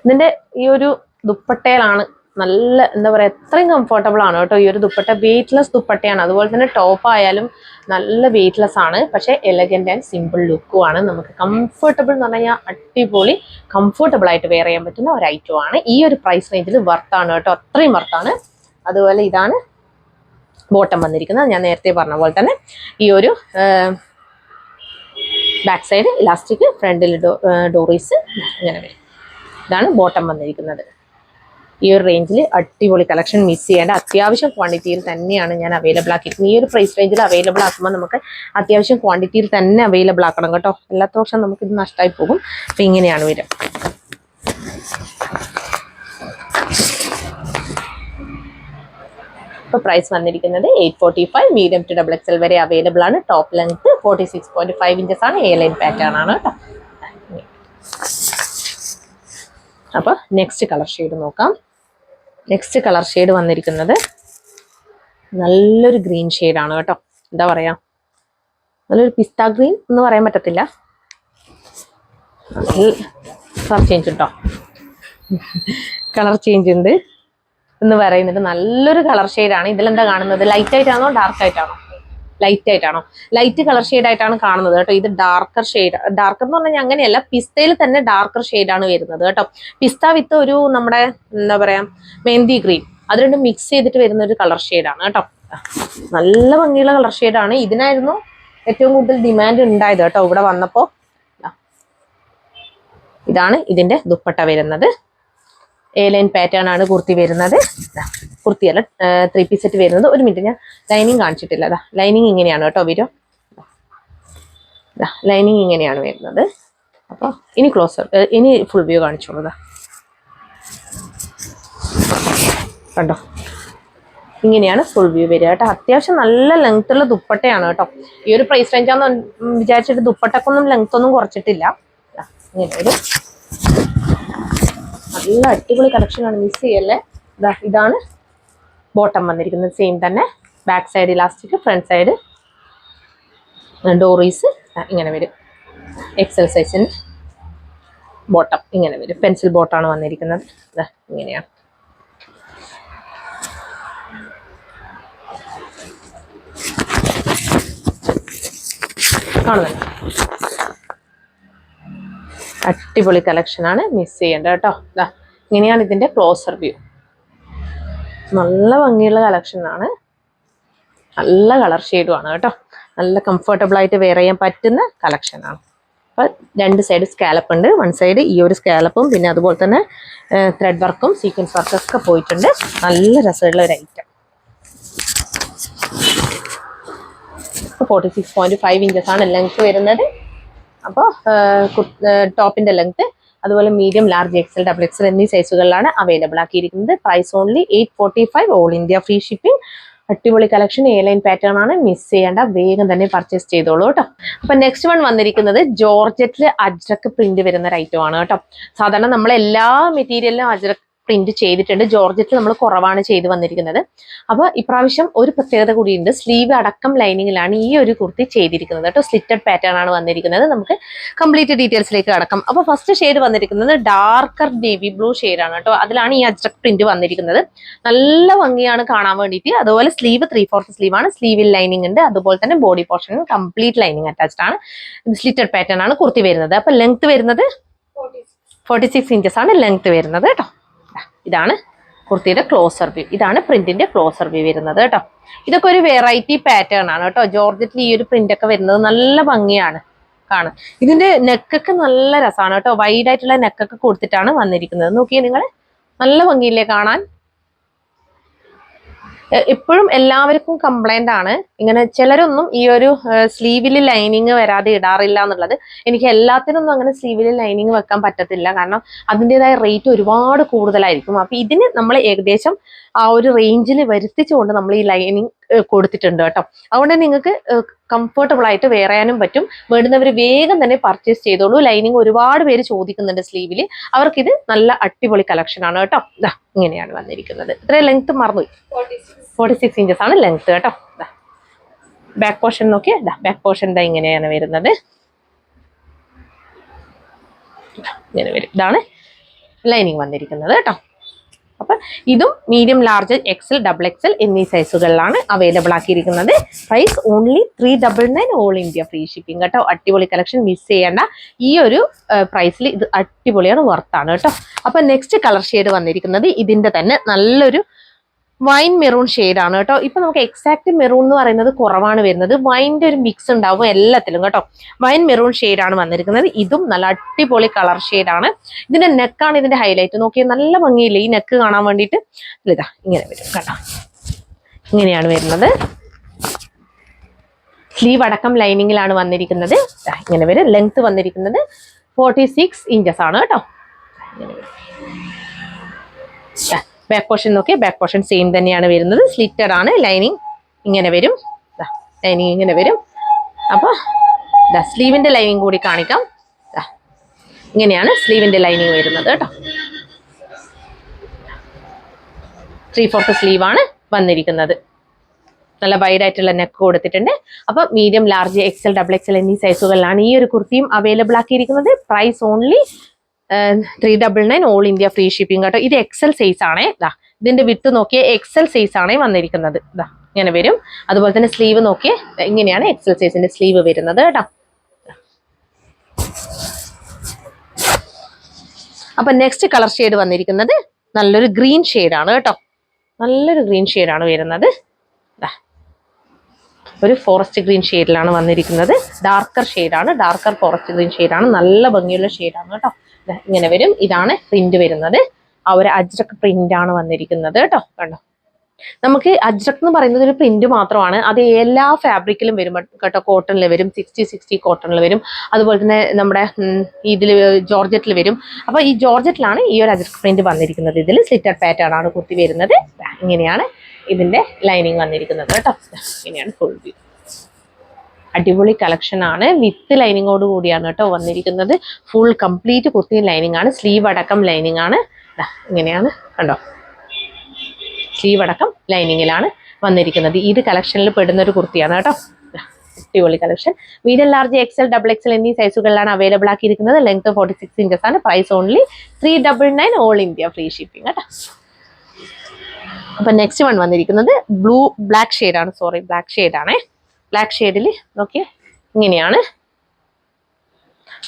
ഇതിന്റെ ഈ ഒരു ദുപ്പട്ടയിലാണ് നല്ല എന്താ പറയുക, അത്രയും കംഫർട്ടബിൾ ആണ് കേട്ടോ ഈ ഒരു ദുപ്പട്ട. വെയ്റ്റ്ലെസ് ദുപ്പട്ടയാണ്. അതുപോലെ തന്നെ ടോപ്പ് ആയാലും നല്ല വെയ്റ്റ്ലെസ് ആണ്, പക്ഷേ എലഗന്റ് ആൻഡ് സിമ്പിൾ ലുക്കും ആണ്. നമുക്ക് കംഫർട്ടബിൾ എന്ന് പറഞ്ഞു കഴിഞ്ഞാൽ അടിപൊളി കംഫർട്ടബിൾ ആയിട്ട് വെയർ ചെയ്യാൻ പറ്റുന്ന ഒരു ഐറ്റം ആണ്. ഈ ഒരു പ്രൈസ് റേഞ്ചിൽ വർത്താണ് കേട്ടോ, അത്രയും വർത്താണ്. അതുപോലെ ഇതാണ് ബോട്ടം വന്നിരിക്കുന്നത്. ഞാൻ നേരത്തെ പറഞ്ഞ പോലെ തന്നെ ഈ ഒരു ബാക്ക് സൈഡ് ഇലാസ്റ്റിക്, ഫ്രണ്ടിൽ ഡോറീസ് ഇങ്ങനെ വരും. ഇതാണ് ബോട്ടം വന്നിരിക്കുന്നത്. ഈ ഒരു റേഞ്ചിൽ അടിപൊളി കളക്ഷൻ, മിസ് ചെയ്യേണ്ട അത്യാവശ്യം ക്വാണ്ടിറ്റിയിൽ തന്നെയാണ് ഞാൻ അവൈലബിൾ ആക്കിയിരിക്കുന്നത്. ഈ ഒരു പ്രൈസ് റേഞ്ചിൽ അവൈലബിൾ ആക്കുമ്പോൾ നമുക്ക് അത്യാവശ്യം ക്വാണ്ടിറ്റിയിൽ തന്നെ അവൈലബിൾ ആക്കണം കേട്ടോ, അല്ലാത്ത പക്ഷം നമുക്കിത് നഷ്ടമായി പോകും. അപ്പം ഇങ്ങനെയാണ് വരിക. ഇപ്പോൾ പ്രൈസ് വന്നിരിക്കുന്നത് 845, മീഡിയം ടു XXL വരെ അവൈലബിൾ ആണ്. ടോപ്പ് ലെങ്ത് 46.5 ഇഞ്ചസ് ആണ്. എ ലൈൻ പാറ്റേൺ ആണ് കേട്ടോ. അപ്പോൾ നെക്സ്റ്റ് കളർ ഷെയ്ഡ് നോക്കാം. നെക്സ്റ്റ് കളർ ഷെയ്ഡ് വന്നിരിക്കുന്നത് നല്ലൊരു ഗ്രീൻ ഷെയ്ഡാണ് കേട്ടോ. എന്താ പറയാ, നല്ലൊരു പിസ്ത ഗ്രീൻ എന്ന് പറയാൻ പറ്റത്തില്ല. കളർ ചേഞ്ച് കേട്ടോ, കളർ ചേഞ്ച് ഉണ്ട് എന്ന് പറയുന്നത്. നല്ലൊരു കളർ ഷെയ്ഡാണ്. ഇതിലെന്താ കാണുന്നത്, ലൈറ്റ് ആയിട്ടാണോ ഡാർക്ക് ആയിട്ടാണോ? ലൈറ്റ് ആയിട്ടാണോ? ലൈറ്റ് കളർ ഷെയ്ഡ് ആയിട്ടാണ് കാണുന്നത് കേട്ടോ. ഇത് ഡാർക്കർ ഷെയ്ഡ്, ഡാർക്കർ എന്ന് പറഞ്ഞാൽ അങ്ങനെയല്ല, പിസ്തയിൽ തന്നെ ഡാർക്കർ ഷെയ്ഡാണ് വരുന്നത് കേട്ടോ. പിസ്ത വിത്ത് ഒരു നമ്മുടെ എന്താ പറയാ മെഹന്തി ഗ്രീൻ, അത് രണ്ടും മിക്സ് ചെയ്തിട്ട് വരുന്ന ഒരു കളർ ഷെയ്ഡാണ് കേട്ടോ. നല്ല ഭംഗിയുള്ള കളർ ഷെയ്ഡാണ്. ഇതിനായിരുന്നു ഏറ്റവും കൂടുതൽ ഡിമാൻഡ് ഉണ്ടായത് കേട്ടോ ഇവിടെ വന്നപ്പോൾ. ഇതാണ് ഇതിന്റെ ദുപ്പട്ട വരുന്നത്. എ ലൈൻ പാറ്റേൺ ആണ് കുർത്തി വരുന്നത്. കുർത്തിയല്ല, 3 പീസ് സെറ്റ് വരുന്നത്. ഒരു മിനിറ്റ്, ഞാൻ ലൈനിങ് കാണിച്ചിട്ടില്ല. അതാ ലൈനിങ് ഇങ്ങനെയാണ് കേട്ടോ വീഡിയോ. ലൈനിങ് ഇങ്ങനെയാണ് വരുന്നത്. അപ്പോൾ ഇനി ഫുൾ വ്യൂ കാണിച്ചോളൂ. കണ്ടോ, ഇങ്ങനെയാണ് ഫുൾ വ്യൂ വരിക കേട്ടോ. അത്യാവശ്യം നല്ല ലെങ്ത് ഉള്ള ദുപ്പട്ടയാണ് കേട്ടോ. ഈ ഒരു പ്രൈസ് റേഞ്ചാന്ന് വിചാരിച്ചിട്ട് ദുപ്പട്ടക്കൊന്നും ലെങ്ത് ഒന്നും കുറച്ചിട്ടില്ല. ഇങ്ങനെ ഒരു നല്ല അടിപൊളി കളക്ഷനാണ്, മിസ് ചെയ്യല്ലേ. ഇതാണ് ബോട്ടം വന്നിരിക്കുന്നത്. സെയിം തന്നെ back side elastic, front side ഡോറീസ് ഇങ്ങനെ വരും. XL സൈസിന് ബോട്ടം ഇങ്ങനെ വരും. പെൻസിൽ ബോട്ടാണ് വന്നിരിക്കുന്നത്. ഇങ്ങനെയാണ്. കാണുന്നുണ്ട്, അടിപൊളി കളക്ഷനാണ്, മിസ് ചെയ്യേണ്ട കേട്ടോ. ഇങ്ങനെയാണ് ഇതിന്റെ ക്ലോസർ വ്യൂ. നല്ല ഭംഗിയുള്ള കളക്ഷനാണ്, നല്ല കളർ ഷെയ്ഡുമാണ് കേട്ടോ. നല്ല കംഫർട്ടബിൾ ആയിട്ട് വെയർ ചെയ്യാൻ പറ്റുന്ന കളക്ഷനാണ്. അപ്പോൾ 2 സൈഡ് സ്കാലപ്പ് ഉണ്ട്. 1 സൈഡ് ഈ ഒരു സ്കാലപ്പും പിന്നെ അതുപോലെ തന്നെ ത്രെഡ് വർക്കും സീക്വൻസ് വർക്കും ഒക്കെ പോയിട്ടുണ്ട്. നല്ല രസമുള്ള ഒരു ഐറ്റം. 46.5 ഇഞ്ചസ് ആണ് ലെങ്ത് വരുന്നത്. അപ്പോൾ ടോപ്പിന്റെ ലെങ്ത് അതുപോലെ മീഡിയം, ലാർജ്, XL, XXL എന്നീ സൈസുകളിലാണ് അവൈലബിൾ ആക്കിയിരിക്കുന്നത്. Price only 845, all India free shipping. അടിപൊളി കളക്ഷൻ, എ ലൈൻ പാറ്റേൺ ആണ്, മിസ് ചെയ്യേണ്ട, വേഗം തന്നെ പർച്ചേസ് ചെയ്തോളൂ കേട്ടോ. അപ്പൊ നെക്സ്റ്റ് വൺ വന്നിരിക്കുന്നത് ജോർജറ്റിൽ അജ്രക്ക് പ്രിന്റ് വരുന്ന ഒരു ഐറ്റം ആണ് കേട്ടോ. സാധാരണ നമ്മൾ എല്ലാ മെറ്റീരിയലിലും അജ്രക്ക് പ്രിന്റ് ചെയ്തിട്ടുണ്ട്. ജോർജറ്റിൽ നമ്മൾ കുറവാണ് ചെയ്ത് വന്നിരിക്കുന്നത്. അപ്പൊ ഇപ്രാവശ്യം ഒരു പ്രത്യേകത കൂടിയുണ്ട്. സ്ലീവ് അടക്കം ലൈനിങ്ങിലാണ് ഈ ഒരു കുർത്തി ചെയ്തിരിക്കുന്നത് കേട്ടോ. സ്ലിറ്റഡ് പാറ്റേൺ ആണ് വന്നിരിക്കുന്നത്. നമുക്ക് കംപ്ലീറ്റ് ഡീറ്റെയിൽസിലേക്ക് കടക്കാം. അപ്പൊ ഫസ്റ്റ് ഷെയ്ഡ് വന്നിരിക്കുന്നത് ഡാർക്കർ നേവി ബ്ലൂ ഷെയ്ഡാണ് കേട്ടോ. അതിലാണ് ഈ അജ്രക് പ്രിന്റ് വന്നിരിക്കുന്നത്. നല്ല ഭംഗിയാണ് കാണാൻ വേണ്ടിയിട്ട്. അതുപോലെ സ്ലീവ് 3/4 സ്ലീവ് ആണ്. സ്ലീവിൽ ലൈനിങ് ഉണ്ട്. അതുപോലെ തന്നെ ബോഡി പോർഷനിൽ കംപ്ലീറ്റ് ലൈനിങ് അറ്റാച്ച്ഡ് ആണ്. സ്ലിറ്റഡ് പാറ്റേൺ ആണ് കുർത്തി വരുന്നത്. അപ്പൊ ലെങ്ത് വരുന്നത് 46 ഇഞ്ചസ് ആണ് ലെങ്ത് വരുന്നത് കേട്ടോ. ഇതാണ് കുർത്തിയുടെ ക്ലോസർ വ്യൂ. ഇതാണ് പ്രിന്റിന്റെ ക്ലോസർ വ്യൂ വരുന്നത് കേട്ടോ. ഇതൊക്കെ ഒരു വെറൈറ്റി പാറ്റേൺ ആണ് കേട്ടോ. ജോർജറ്റിൽ ഈ ഒരു പ്രിന്റ് ഒക്കെ വരുന്നത് നല്ല ഭംഗിയാണ് കാണാൻ. ഇതിന്റെ നെക്കൊക്കെ നല്ല രസമാണ് കേട്ടോ. വൈഡ് ആയിട്ടുള്ള നെക്കൊക്കെ കൊടുത്തിട്ടാണ് വന്നിരിക്കുന്നത്. നോക്കിയേ നിങ്ങൾ, നല്ല ഭംഗിയില്ലേ കാണാൻ. എപ്പോഴും എല്ലാവർക്കും കംപ്ലൈന്റ് ആണ് ഇങ്ങനെ, ചിലരൊന്നും ഈ ഒരു സ്ലീവിൽ ലൈനിങ് വരാതെ ഇടാറില്ല എന്നുള്ളത്. എനിക്ക് എല്ലാത്തിനൊന്നും അങ്ങനെ സ്ലീവിൽ ലൈനിങ് വെക്കാൻ പറ്റത്തില്ല, കാരണം അതിൻ്റെതായ റേറ്റ് ഒരുപാട് കൂടുതലായിരിക്കും. അപ്പൊ ഇതിന് നമ്മൾ ഏകദേശം ആ ഒരു റേഞ്ചിൽ വരുത്തിച്ചുകൊണ്ട് നമ്മൾ ഈ ലൈനിങ് കൊടുത്തിട്ടുണ്ട് കേട്ടോ. അതുകൊണ്ട് നിങ്ങൾക്ക് കംഫർട്ടബിൾ ആയിട്ട് വെയർ ചെയ്യാനും പറ്റും. വേണ്ടുന്നവർ വേഗം തന്നെ പർച്ചേസ് ചെയ്തോളൂ. ലൈനിങ് ഒരുപാട് പേര് ചോദിക്കുന്നുണ്ട് സ്ലീവിൽ. അവർക്കിത് നല്ല അടിപൊളി കളക്ഷൻ ആണ് കേട്ടോ. ഇങ്ങനെയാണ് വന്നിരിക്കുന്നത്. ഇത്രയും ലെങ്ത് മറന്നുപോയി, 46 ഇഞ്ചസ് ആണ് ലെങ്ത് കേട്ടോ. ബാക്ക് പോർഷൻ നോക്കിയാ, ബാക്ക് പോർഷൻ ഇങ്ങനെയാണ് വരുന്നത്. ഇങ്ങനെ വരും. ഇതാണ് ലൈനിങ് വന്നിരിക്കുന്നത് കേട്ടോ. അപ്പൊ ഇതും മീഡിയം, ലാർജ്, XL, XXL എന്നീ സൈസുകളിലാണ് അവൈലബിൾ ആക്കിയിരിക്കുന്നത്. Price only 399, all India free shipping കേട്ടോ. അടിപൊളി കളക്ഷൻ, മിസ് ചെയ്യേണ്ട. ഈ ഒരു പ്രൈസിൽ ഇത് അടിപൊളിയാണ്, വർത്താണ് കേട്ടോ. അപ്പൊ നെക്സ്റ്റ് കളർ ഷെയ്ഡ് വന്നിരിക്കുന്നത് ഇതിന്റെ തന്നെ നല്ലൊരു വൈൻ മെറൂൺ ആണ് കേട്ടോ. ഇപ്പൊ നമുക്ക് എക്സാക്ട് മെറൂൺ എന്ന് പറയുന്നത് കുറവാണ് വരുന്നത്, വൈൻ്റെ ഒരു മിക്സ് ഉണ്ടാവും എല്ലാത്തിലും കേട്ടോ. വൈൻ മെറൂൺ ആണ് വന്നിരിക്കുന്നത്. ഇതും നല്ല അടിപൊളി കളർ ആണ്. ഇതിന്റെ നെക്കാണ് ഇതിന്റെ ഹൈലൈറ്റ്. നോക്കിയാൽ നല്ല ഭംഗിയില്ലേ ഈ നെക്ക് കാണാൻ വേണ്ടിയിട്ട്. ഇതാ ഇങ്ങനെ വരും കേട്ടോ, ഇങ്ങനെയാണ് വരുന്നത്. സ്ലീവ് അടക്കം ലൈനിങ്ങിലാണ് വന്നിരിക്കുന്നത്. ഇങ്ങനെ വരും. ലെങ്ത് വന്നിരിക്കുന്നത് 46 ഇഞ്ചസ് ആണ് കേട്ടോ. ബാക്ക് പോർഷൻ നോക്കിയാൽ ബാക്ക് പോർഷൻ സെയിം തന്നെയാണ് വരുന്നത്. സ്ലിറ്റഡ് ആണ്. ലൈനിങ് ഇങ്ങനെ വരും. ലൈനിങ് ഇങ്ങനെ വരും. അപ്പോൾ സ്ലീവിന്റെ ലൈനിങ് കൂടി കാണിക്കാം. ഇങ്ങനെയാണ് സ്ലീവിന്റെ ലൈനിങ് വരുന്നത് കേട്ടോ. 3/4 സ്ലീവ് ആണ് വന്നിരിക്കുന്നത്. നല്ല വൈഡ് ആയിട്ടുള്ള നെക്ക് കൊടുത്തിട്ടുണ്ട്. അപ്പൊ മീഡിയം, ലാർജ്, എക്സൽ, XXL എന്നീ സൈസുകളിലാണ് ഈ ഒരു കുർത്തിയും അവൈലബിൾ ആക്കിയിരിക്കുന്നത്. Price only 399 all India free shipping കേട്ടോ. ഇത് XL സൈസ് ആണേ. ഇതിന്റെ വിട്ട് നോക്കിയേ XL സൈസ് ആണേ വന്നിരിക്കുന്നത്. ഇങ്ങനെ വരും. അതുപോലെ തന്നെ സ്ലീവ് നോക്കിയേ ഇങ്ങനെയാണ് XL സൈസിന്റെ സ്ലീവ് വരുന്നത് കേട്ടോ. അപ്പൊ നെക്സ്റ്റ് കളർ ഷെയ്ഡ് വന്നിരിക്കുന്നത് നല്ലൊരു ഗ്രീൻ ആണ് കേട്ടോ. നല്ലൊരു ഗ്രീൻ ആണ് വരുന്നത്. ഒരു ഫോറസ്റ്റ് ഗ്രീൻ ഷെയ്ഡിലാണ് വന്നിരിക്കുന്നത്. ഡാർക്കർ ഷെയ്ഡാണ്, ഡാർക്കർ ഫോറസ്റ്റ് ഗ്രീൻ ഷെയ്ഡാണ്. നല്ല ഭംഗിയുള്ള ഷെയ്ഡാണ് കേട്ടോ. ഇങ്ങനെ വരും. ഇതാണ് പ്രിന്റ് വരുന്നത്. ആ ഒരു അജ്രക് പ്രിന്റ് ആണ് വന്നിരിക്കുന്നത് കേട്ടോ. കണ്ടോ, നമുക്ക് അജ്രക് എന്ന് പറയുന്നത് ഒരു പ്രിന്റ് മാത്രമാണ്. അത് എല്ലാ ഫാബ്രിക്കിലും വരും കേട്ടോ. കോട്ടണിൽ വരും, 60 കോട്ടണിൽ വരും. അതുപോലെ തന്നെ നമ്മുടെ ഇതിൽ ജോർജറ്റിൽ വരും. അപ്പൊ ഈ ജോർജറ്റിലാണ് ഈ ഒരു അജ്രക് പ്രിന്റ് വന്നിരിക്കുന്നത്. ഇതിൽ സ്ലിറ്റഡ് പാറ്റേൺ ആണ് കുർത്തി വരുന്നത്. ഇങ്ങനെയാണ് ഇതിന്റെ ലൈനിങ് വന്നിരിക്കുന്നത് കേട്ടോ. ഇങ്ങനെയാണ് ഫുൾ വ്യൂ. അടിപൊളി കളക്ഷൻ ആണ്. വിത്ത് ലൈനിങ്ങോട് കൂടിയാണ് കേട്ടോ വന്നിരിക്കുന്നത്. ഫുൾ കംപ്ലീറ്റ് കുർത്തി ലൈനിങ് ആണ്. സ്ലീവ് അടക്കം ലൈനിങ് ആണ്. ഇങ്ങനെയാണ് കണ്ടോ, സ്ലീവ് അടക്കം ലൈനിങ്ങിലാണ് വന്നിരിക്കുന്നത്. ഇത് കളക്ഷനിൽ പെടുന്ന ഒരു കുർത്തിയാണ് കേട്ടോ. അടിപൊളി collection. Medium, large, XL, XXL എന്നീ സൈസുകളിലാണ് അവൈലബിൾ ആക്കിയിരിക്കുന്നത്. ലെങ്ത് 46 ഇഞ്ചസ് ആണ്. Price only 399 all India free shipping കേട്ടോ. അപ്പൊ നെക്സ്റ്റ് വൺ വന്നിരിക്കുന്നത് ബ്ലാക്ക് ഷെയ്ഡാണ്. ബ്ലാക്ക് ഷെയ്ഡാണേ. ബ്ലാക്ക് ഷെയ്ഡിൽ നോക്കിയേ ഇങ്ങനെയാണ്.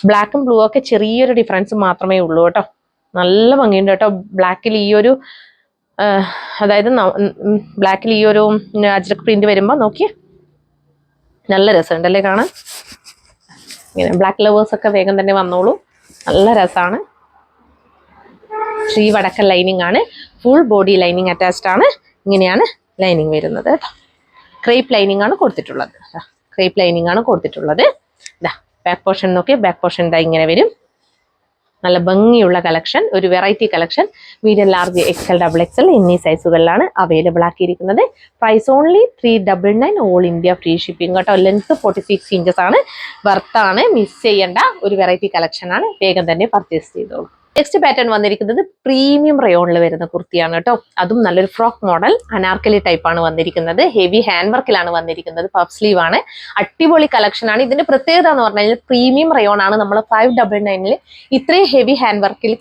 ബ്ലാക്കും ബ്ലൂ ഒക്കെ ചെറിയൊരു ഡിഫറൻസ് മാത്രമേ ഉള്ളൂ കേട്ടോ. നല്ല ഭംഗിയുണ്ട് കേട്ടോ ബ്ലാക്കിൽ. ഈ ഒരു അതായത് ബ്ലാക്കിൽ ഈ ഒരു അജ്രക് പ്രിന്റ് വരുമ്പോൾ നോക്കിയേ നല്ല രസമുണ്ടല്ലേ കാണാൻ. ഇങ്ങനെ ബ്ലാക്ക് ലവേഴ്സ് ഒക്കെ വേഗം തന്നെ വന്നോളൂ. നല്ല രസമാണ്. സ്ലീവ് അടക്കം ലൈനിങ് ആണ്. ഫുൾ ബോഡി ലൈനിങ് അറ്റാച്ച്ഡ് ആണ്. ഇങ്ങനെയാണ് ലൈനിങ് വരുന്നത് കേട്ടോ. ക്രേപ്പ് ലൈനിങ് ആണ് കൊടുത്തിട്ടുള്ളത്. ക്രേപ്പ് ലൈനിങ് ആണ് കൊടുത്തിട്ടുള്ളത്. ബാക്ക് പോർഷൻ നോക്കി, ബാക്ക് പോർഷൻ ഇങ്ങനെ വരും. നല്ല ഭംഗിയുള്ള കളക്ഷൻ, ഒരു variety collection. Medium, large, XL, XXL എന്നീ സൈസുകളിലാണ് അവൈലബിൾ ആക്കിയിരിക്കുന്നത്. Price only 399 all India free shipping കേട്ടോ. ലെങ്ത് 46 ഇഞ്ചസ് ആണ്. വർത്താണ്, മിസ് ചെയ്യേണ്ട ഒരു വെറൈറ്റി കളക്ഷൻ ആണ്. വേഗം തന്നെ പർച്ചേസ് ചെയ്തോളൂ. നെക്സ്റ്റ് പാറ്റേൺ വന്നിരിക്കുന്നത് പ്രീമിയം റയോണിൽ വരുന്ന കുർത്തിയാണ് കേട്ടോ. അതും നല്ലൊരു ഫ്രോക്ക് മോഡൽ അനാർക്കലി ടൈപ്പ് ആണ് വന്നിരിക്കുന്നത്. ഹെവി ഹാൻഡ് വർക്കിലാണ് വന്നിരിക്കുന്നത്. പഫ് സ്ലീവ് ആണ്. അടിപൊളി കളക്ഷൻ ആണ്. ഇതിന്റെ പ്രത്യേകത എന്ന് പറഞ്ഞു കഴിഞ്ഞാൽ പ്രീമിയം റയോൺ ആണ്. നമ്മൾ 599 ഇത്രയും ഹെവി ഹാൻഡ് വർക്കിൽ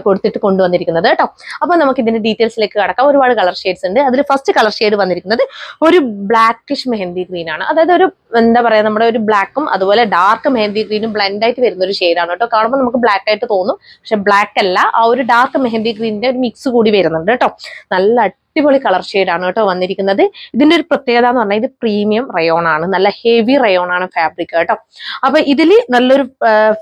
കൊടുത്തിട്ട് കൊണ്ടുവന്നിരിക്കുന്നത് കേട്ടോ. അപ്പൊ നമുക്ക് ഇതിന്റെ ഡീറ്റെയിൽസിലേക്ക് കടക്കാം. ഒരുപാട് കളർ ഷെയ്ഡ്സ് ഉണ്ട്. അതിൽ ഫസ്റ്റ് കളർ ഷെയ്ഡ് വന്നിരിക്കുന്നത് ഒരു ബ്ലാക്കിഷ് മെഹന്തി ഗ്രീൻ ആണ്. അതായത് ഒരു എന്താ പറയാ, നമ്മുടെ ഒരു ബ്ലാക്കും അതുപോലെ ഡാർക്ക് മെഹന്തി ഗ്രീനും ബ്ലെൻഡ് ആയിട്ട് വരുന്ന ഒരു ഷെയ്ഡാണ് കേട്ടോ. കാണുമ്പോൾ നമുക്ക് ബ്ലാക്ക് ആയിട്ട് തോന്നും, പക്ഷെ ബ്ലാക്ക് അല്ല. ആ ഒരു ഡാർക്ക് മെഹന്തി ഗ്രീനിന്റെ ഒരു മിക്സ് കൂടി വരുന്നുണ്ട് കേട്ടോ. നല്ല അടിപൊളി കളർ ഷെയ്ഡാണ് കേട്ടോ വന്നിരിക്കുന്നത്. ഇതിന്റെ ഒരു പ്രത്യേകത എന്ന് പറഞ്ഞാൽ ഇത് പ്രീമിയം റയോൺ ആണ്. നല്ല ഹെവി റയോൺ ആണ് ഫാബ്രിക് കേട്ടോ. അപ്പൊ ഇതിൽ നല്ലൊരു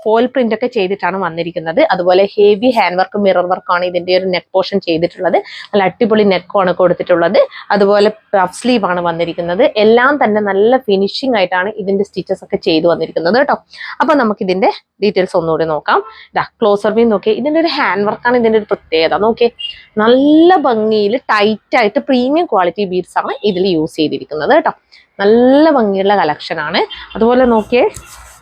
ഫോയിൽ പ്രിന്റ് ഒക്കെ ചെയ്തിട്ടാണ് വന്നിരിക്കുന്നത്. അതുപോലെ ഹെവി ഹാൻഡ് വർക്ക്, മിറർ വർക്കാണ് ഇതിന്റെ ഒരു നെക്ക് പോർഷൻ ചെയ്തിട്ടുള്ളത്. നല്ല അടിപൊളി നെക്കാണ് കൊടുത്തിട്ടുള്ളത്. അതുപോലെ പഫ് സ്ലീവ് ആണ് വന്നിരിക്കുന്നത്. എല്ലാം തന്നെ നല്ല ഫിനിഷിംഗ് ആയിട്ടാണ് ഇതിന്റെ സ്റ്റിച്ചസ് ഒക്കെ ചെയ്തു വന്നിരിക്കുന്നത് കേട്ടോ. അപ്പൊ നമുക്ക് ഇതിന്റെ ഡീറ്റെയിൽസ് ഒന്നുകൂടി നോക്കാം. ക്ലോസർ വ്യൂ നോക്കിയേ. ഇതിന്റെ ഒരു ഹാൻഡ് വർക്കാണ് ഇതിന്റെ ഒരു പ്രത്യേകത. നോക്കിയേ, നല്ല ഭംഗിയിൽ ടൈറ്റ് ആയിട്ട് പ്രീമിയം ക്വാളിറ്റി ബീഡ്സ് ആണ് ഇതിൽ യൂസ് ചെയ്തിരിക്കുന്നത് കേട്ടോ. നല്ല ഭംഗിയുള്ള കളക്ഷൻ ആണ്. അതുപോലെ നോക്കിയേ,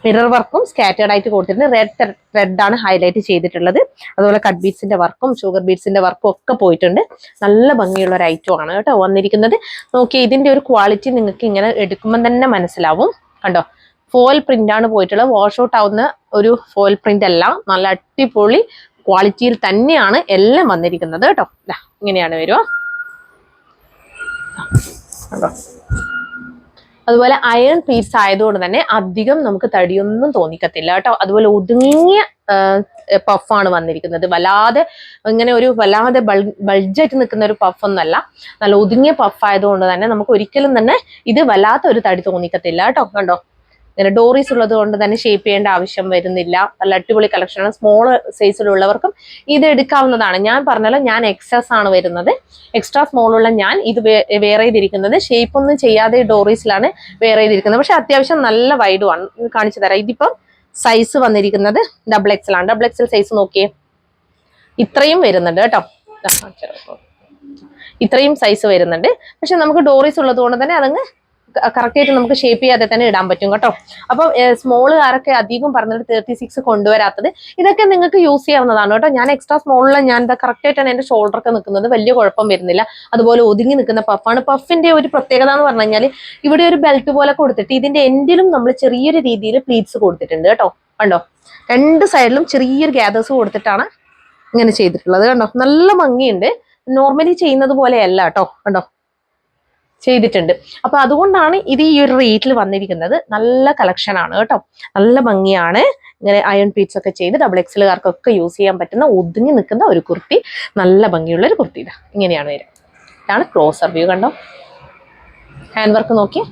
മിറർ വർക്കും സ്കാറ്റേർഡ് ആയിട്ട് കൊടുത്തിട്ടുണ്ട്. റെഡ് ആണ് ഹൈലൈറ്റ് ചെയ്തിട്ടുള്ളത്. അതുപോലെ കട്ട് ബീഡ്സിന്റെ വർക്കും ഷുഗർ ബീഡ്സിന്റെ വർക്കും ഒക്കെ പോയിട്ടുണ്ട്. നല്ല ഭംഗിയുള്ള ഒരു ഐറ്റം ആണ് കേട്ടോ വന്നിരിക്കുന്നത്. നോക്കിയേ, ഇതിന്റെ ഒരു ക്വാളിറ്റി നിങ്ങൾക്ക് ഇങ്ങനെ എടുക്കുമ്പോൾ തന്നെ മനസ്സിലാവും. കണ്ടോ, ഫോയിൽ പ്രിന്റ് ആണ് പോയിട്ടുള്ളത്. വാഷ് ഔട്ട് ആവുന്ന ഒരു ഫോയിൽ പ്രിന്റ് അല്ല. നല്ല അടിപൊളി ക്വാളിറ്റിയിൽ തന്നെയാണ് എല്ലാം വന്നിരിക്കുന്നത് കേട്ടോ. ഇങ്ങനെയാണ് വരുക. അതുപോലെ അയൺ പ്ലീറ്റ്സ് ആയതുകൊണ്ട് തന്നെ അധികം നമുക്ക് തടിയൊന്നും തോന്നിക്കത്തില്ല കേട്ടോ. അതുപോലെ ഒതുങ്ങിയ പഫാണ് വന്നിരിക്കുന്നത്. വല്ലാതെ ബൾജായിട്ട് നിൽക്കുന്ന ഒരു പഫ് ഒന്നല്ല, നല്ല ഒതുങ്ങിയ പഫ് ആയതുകൊണ്ട് തന്നെ നമുക്ക് ഒരിക്കലും തന്നെ ഇത് വല്ലാത്ത ഒരു തടി തോന്നിക്കത്തില്ല കേട്ടോ. കണ്ടോ, ഇങ്ങനെ ഡോറീസ് ഉള്ളത് കൊണ്ട് തന്നെ ഷേപ്പ് ചെയ്യേണ്ട ആവശ്യം വരുന്നില്ല. നല്ല അടിപൊളി കളക്ഷനാണ്. സ്മോൾ സൈസിലുള്ളവർക്കും ഇത് എടുക്കാവുന്നതാണ്. ഞാൻ പറഞ്ഞല്ലോ, ഞാൻ എക്സസ് ആണ് വരുന്നത്. എക്സ്ട്രാ സ്മോൾ ഉള്ള ഞാൻ ഇത് വെയർ ചെയ്തിരിക്കുന്നത് ഷേപ്പ് ഒന്നും ചെയ്യാതെ ഡോറീസിലാണ് വെയർ ചെയ്തിരിക്കുന്നത്. പക്ഷെ അത്യാവശ്യം നല്ല വൈഡുമാണ്. കാണിച്ചു തരാം. ഇതിപ്പം സൈസ് വന്നിരിക്കുന്നത് XXL ആണ്. XXL സൈസ് നോക്കിയേ, ഇത്രയും വരുന്നുണ്ട് കേട്ടോ. ഇത്രയും സൈസ് വരുന്നുണ്ട്. പക്ഷെ നമുക്ക് ഡോറീസ് ഉള്ളത് കൊണ്ട് തന്നെ അതങ്ങ് കറക്റ്റ് ആയിട്ട് നമുക്ക് ഷേപ്പ് ചെയ്യാതെ തന്നെ ഇടാൻ പറ്റും കേട്ടോ. അപ്പം സ്മോളുകാരൊക്കെ അധികം പറഞ്ഞിട്ട് 36 കൊണ്ടുവരാത്തത്, ഇതൊക്കെ നിങ്ങൾക്ക് യൂസ് ചെയ്യാവുന്നതാണ് കേട്ടോ. ഞാൻ എക്സ്ട്രാ സ്മോളിൽ ഞാൻ കറക്റ്റ് ആയിട്ടാണ് എന്റെ ഷോൾഡറൊക്കെ നിൽക്കുന്നത്. വലിയ കുഴപ്പം വരുന്നില്ല. അതുപോലെ ഒതുങ്ങി നിൽക്കുന്ന പഫാണ്. പഫിന്റെ ഒരു പ്രത്യേകത എന്ന് പറഞ്ഞു കഴിഞ്ഞാൽ ഇവിടെ ഒരു ബെൽറ്റ് പോലെ കൊടുത്തിട്ട് ഇതിന്റെ എൻഡിലും നമ്മൾ ചെറിയൊരു രീതിയിൽ പ്ലീറ്റ്സ് കൊടുത്തിട്ടുണ്ട് കേട്ടോ. കണ്ടോ, രണ്ട് സൈഡിലും ചെറിയൊരു ഗ്യാദേഴ്സ് കൊടുത്തിട്ടാണ് ഇങ്ങനെ ചെയ്തിട്ടുള്ളത്. കണ്ടോ, നല്ല ഭംഗിയുണ്ട്. നോർമലി ചെയ്യുന്നത് പോലെയല്ല കേട്ടോ. കണ്ടോ, ചെയ്തിട്ടുണ്ട്. അപ്പൊ അതുകൊണ്ടാണ് ഇത് ഈ ഒരു റേറ്റിൽ വന്നിരിക്കുന്നത്. നല്ല കളക്ഷൻ ആണ് കേട്ടോ. നല്ല ഭംഗിയാണ്. ഇങ്ങനെ അയൺ പ്ലീറ്റ്സ് ഒക്കെ ചെയ്ത് XXLകാർക്കൊക്കെ യൂസ് ചെയ്യാൻ പറ്റുന്ന ഒതുങ്ങി നിൽക്കുന്ന ഒരു കുർത്തി. നല്ല ഭംഗിയുള്ള ഒരു കുർത്തി. ഇങ്ങനെയാണ് വരിക. ഇതാണ് ക്ലോസർ വ്യൂ. കണ്ടോ, ഹാൻഡ് വർക്ക് നോക്കി.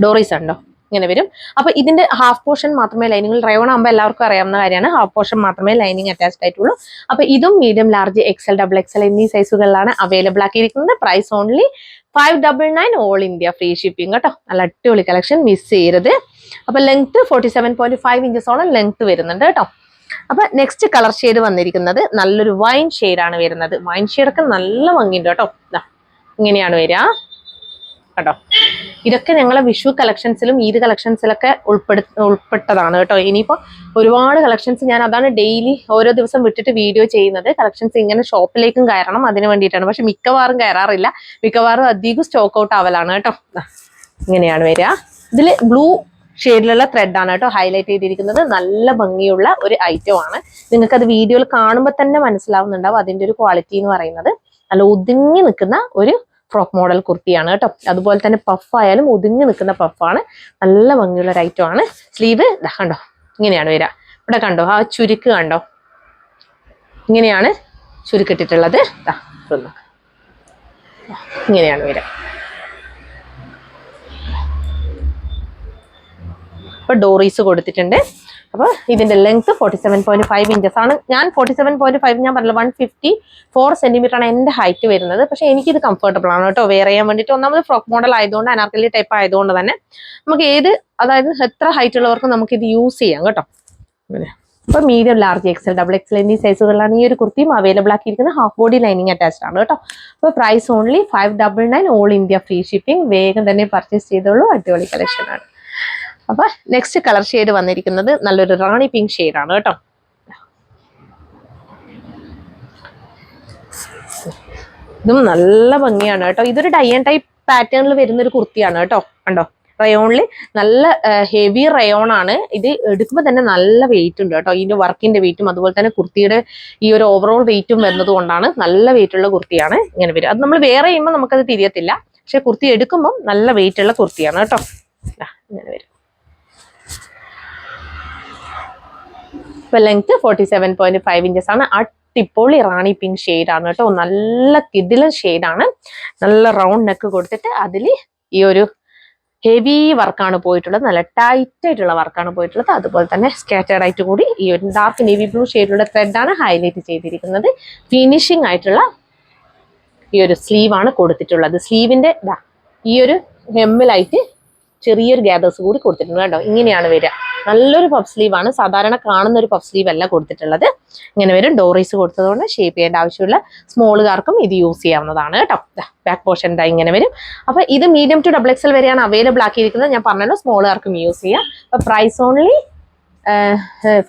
ഡോറീസ് ഉണ്ടോ, ഇങ്ങനെ വരും. അപ്പൊ ഇതിന്റെ ഹാഫ് പോർഷൻ മാത്രമേ ലൈനിങ്ങിൽ, റയോൺ ആകുമ്പോൾ എല്ലാവർക്കും അറിയാവുന്ന കാര്യമാണ്, ഹാഫ് പോർഷൻ മാത്രമേ ലൈനിങ് അറ്റാച്ച്ഡ് ആയിട്ടുള്ളൂ. അപ്പൊ ഇതും മീഡിയം, ലാർജ്, XL, XXL എന്നീ സൈസുകളിലാണ് അവൈലബിൾ ആക്കിയിരിക്കുന്നത്. Price only 599, all India free shipping കേട്ടോ. നല്ല അടിപൊളി കളക്ഷൻ, മിസ് ചെയ്യരുത്. അപ്പൊ ലെങ്ത് 47.5 ഇഞ്ചസോളം ലെങ്ത് വരുന്നുണ്ട് കേട്ടോ. അപ്പൊ നെക്സ്റ്റ് കളർ ഷെയ്ഡ് വന്നിരിക്കുന്നത് നല്ലൊരു വൈൻ ഷെയ്ഡാണ് വരുന്നത്. വൈൻ ഷെയ്ഡൊക്കെ നല്ല ഭംഗിയുണ്ട് കേട്ടോ. ഇങ്ങനെയാണ് വരിക കേട്ടോ. ഇതൊക്കെ ഞങ്ങളെ വിഷു കളക്ഷൻസിലും ഈദ് കളക്ഷൻസിലൊക്കെ ഉൾപ്പെട്ടതാണ് കേട്ടോ. ഇനിയിപ്പോൾ ഒരുപാട് കളക്ഷൻസ് ഞാൻ അതാണ് ഡെയിലി ഓരോ ദിവസം വിട്ടിട്ട് വീഡിയോ ചെയ്യുന്നത്. കളക്ഷൻസ് ഇങ്ങനെ ഷോപ്പിലേക്കും കയറണം, അതിന് വേണ്ടിയിട്ടാണ്. പക്ഷെ മിക്കവാറും കയറാറില്ല. മിക്കവാറും അധികം സ്റ്റോക്ക് ഔട്ട് ആവലാണ് കേട്ടോ. ഇങ്ങനെയാണ് വരിക. ഇതിൽ ബ്ലൂ ഷെയ്ഡിലുള്ള ത്രെഡാണ് കേട്ടോ ഹൈലൈറ്റ് ചെയ്തിരിക്കുന്നത്. നല്ല ഭംഗിയുള്ള ഒരു ഐറ്റം ആണ്. നിങ്ങൾക്ക് അത് വീഡിയോയിൽ കാണുമ്പോൾ തന്നെ മനസ്സിലാവുന്നുണ്ടാവും അതിന്റെ ഒരു ക്വാളിറ്റി എന്ന് പറയുന്നത്. നല്ല ഒതുങ്ങി നിൽക്കുന്ന ഒരു ഫ്രോക്ക് മോഡൽ കുർത്തിയാണ് കേട്ടോ. അതുപോലെ തന്നെ പഫ് ആയാലും ഒതുങ്ങി നിൽക്കുന്ന പഫാണ്. നല്ല ഭംഗിയുള്ള ഒരു ഐറ്റം ആണ്. സ്ലീവ് കണ്ടോ, ഇങ്ങനെയാണ് വരിക. ഇവിടെ കണ്ടോ, ആ ചുരുക്ക് കണ്ടോ, ഇങ്ങനെയാണ് ചുരുക്കിട്ടിട്ടുള്ളത്. ഇങ്ങനെയാണ് വരിക. അപ്പൊ ഡോറീസ് കൊടുത്തിട്ടുണ്ട്. അപ്പൊ ഇതിന്റെ ലെങ്ത് 47.5 ഇഞ്ചസ് ആണ്. ഞാൻ 47.5 ഞാൻ പറഞ്ഞില്ല, 154 സെന്റിമീറ്റർ ആണ് എന്റെ ഹൈറ്റ് വരുന്നത്. പക്ഷെ എനിക്കിത് കംഫർട്ടബിൾ ആണ് കേട്ടോ വെയർ ചെയ്യാൻ വേണ്ടിയിട്ട്. ഒന്നാമത് ഫ്രോക്ക് മോഡൽ ആയതുകൊണ്ട്, അനാർക്കലി ടൈപ്പ് ആയതുകൊണ്ട് തന്നെ നമുക്ക് അതായത് എത്ര ഹൈറ്റ് ഉള്ളവർക്കും നമുക്ക് ഇത് യൂസ് ചെയ്യാം കേട്ടോ. അപ്പൊ മീഡിയം, ലാർജ്, XL, XXL എന്നീ സൈസുകളിലാണ് ഈ ഒരു കുർത്തിയും അവൈലബിൾ ആക്കിയിരിക്കുന്നത്. ഹാഫ് ബോഡി ലൈനിങ് അറ്റാച്ച്ഡ് ആണ് കേട്ടോ. അപ്പൊ price only 599, all India free shipping. വേഗം തന്നെ പർച്ചേസ് ചെയ്തോളൂ. അടിപൊളി കളക്ഷൻ ആണ്. അപ്പൊ നെക്സ്റ്റ് കളർ ഷെയ്ഡ് വന്നിരിക്കുന്നത് നല്ലൊരു റാണി പിങ്ക് ഷെയ്ഡാണ് കേട്ടോ. ഇതും നല്ല ഭംഗിയാണ് കേട്ടോ. ഇതൊരു ഡൈ ആൻഡ് ടൈപ്പ് പാറ്റേണിൽ വരുന്ന ഒരു കുർത്തിയാണ് കേട്ടോ. കണ്ടോ, റയോണില് നല്ല ഹെവി റയോൺ ആണ്. ഇത് എടുക്കുമ്പോൾ തന്നെ നല്ല വെയിറ്റ് ഉണ്ട് കേട്ടോ. ഇതിന്റെ വർക്കിന്റെ വെയിറ്റും അതുപോലെ തന്നെ കുർത്തിയുടെ ഈ ഒരു ഓവറോൾ വെയിറ്റും വരുന്നത് കൊണ്ടാണ് നല്ല വെയിറ്റ് ഉള്ള കുർത്തിയാണ് ഇങ്ങനെ വരും. അത് നമ്മൾ വെയർ ചെയ്യുമ്പോൾ നമുക്കത് തിരിയത്തില്ല. പക്ഷെ കുർത്തി എടുക്കുമ്പോൾ നല്ല വെയിറ്റ് ഉള്ള കുർത്തിയാണ് കേട്ടോ. ഇങ്ങനെ വരും. ഇപ്പൊ ലെങ്ത് 47.5 ഇഞ്ചസ് ആണ്. അടിപൊളി റാണി പിങ്ക് ഷെയ്ഡ് ആണ് കേട്ടോ. നല്ല കിഡിലൻ ഷെയ്ഡാണ്. നല്ല റൗണ്ട് നെക്ക് കൊടുത്തിട്ട് അതിൽ ഈ ഒരു ഹെവി വർക്കാണ് പോയിട്ടുള്ളത്. നല്ല ടൈറ്റ് ആയിട്ടുള്ള വർക്കാണ് പോയിട്ടുള്ളത്. അതുപോലെ തന്നെ സ്കാറ്റേർഡ് ആയിട്ട് കൂടി ഈ ഒരു ഡാർക്ക് നേവി ബ്ലൂ ഷെയ്ഡിലുള്ള ത്രെഡാണ് ഹൈലൈറ്റ് ചെയ്തിരിക്കുന്നത്. ഫിനിഷിംഗ് ആയിട്ടുള്ള ഈ ഒരു സ്ലീവാണ് കൊടുത്തിട്ടുള്ളത്. സ്ലീവിന്റെ ഈ ഒരു ഹെമ്മിലായിട്ട് ചെറിയൊരു ഗ്യാദേഴ്സ് കൂടി കൊടുത്തിട്ടുണ്ട് കേട്ടോ. ഇങ്ങനെയാണ് വരിക. നല്ലൊരു പഫ് സ്ലീവ് ആണ്. സാധാരണ കാണുന്ന ഒരു പഫ് സ്ലീവ് അല്ല കൊടുത്തിട്ടുള്ളത്. ഇങ്ങനെ വരും. ഡോറീസ് കൊടുത്തതുകൊണ്ട് ഷേപ്പ് ചെയ്യേണ്ട ആവശ്യമില്ല. സ്മോളുകാർക്കും ഇത് യൂസ് ചെയ്യാവുന്നതാണ് കേട്ടോ. ബാക്ക് പോർഷൻ ഇങ്ങനെ വരും. അപ്പൊ ഇത് മീഡിയം ടു XXL വരെയാണ് അവൈലബിൾ ആക്കിയിരിക്കുന്നത്. ഞാൻ പറഞ്ഞല്ലോ, സ്മോളുകാർക്കും യൂസ് ചെയ്യാം. അപ്പൊ price only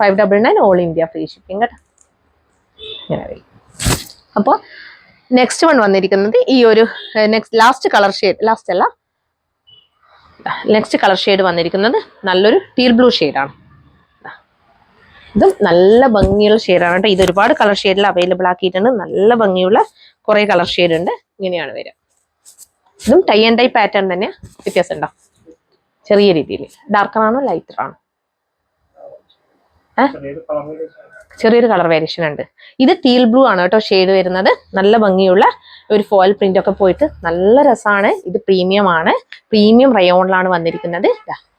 599, all India free shipping കേട്ടോ. ഇങ്ങനെ വരും. അപ്പോൾ നെക്സ്റ്റ് വൺ വന്നിരിക്കുന്നത് ഈ ഒരു ലാസ്റ്റ് കളർ ഷെയ്ഡ്, ലാസ്റ്റ് അല്ല, നെക്സ്റ്റ് കളർ ഷെയ്ഡ് വന്നിരിക്കുന്നത് നല്ലൊരു ടീൽ ബ്ലൂ ഷെയ്ഡാണ്. ഇതും നല്ല ഭംഗിയുള്ള ഷെയ്ഡാണ് കേട്ടോ. ഇത് ഒരുപാട് കളർ ഷെയ്ഡിൽ അവൈലബിൾ ആക്കിയിട്ടുണ്ട്. നല്ല ഭംഗിയുള്ള കുറെ കളർ ഷെയ്ഡ് ഉണ്ട്. ഇങ്ങനെയാണ് വരിക. ഇതും ടൈ ആൻഡ് ഡൈ പാറ്റേൺ തന്നെ. വ്യത്യാസം ഉണ്ടോ? ചെറിയ രീതിയിൽ ഡാർക്കർ ആണോ ലൈറ്റർ ആണോ? ചെറിയൊരു കളർ വേരിയേഷൻ ഉണ്ട്. ഇത് ടീൽ ബ്ലൂ ആണ് കേട്ടോ ഷെയ്ഡ് വരുന്നത്. നല്ല ഭംഗിയുള്ള ഒരു ഫോയിൽ പ്രിന്റ് ഒക്കെ പോയിട്ട് നല്ല രസമാണ്. ഇത് പ്രീമിയം ആണ്. പ്രീമിയം റയോണിലാണ് വന്നിരിക്കുന്നത്.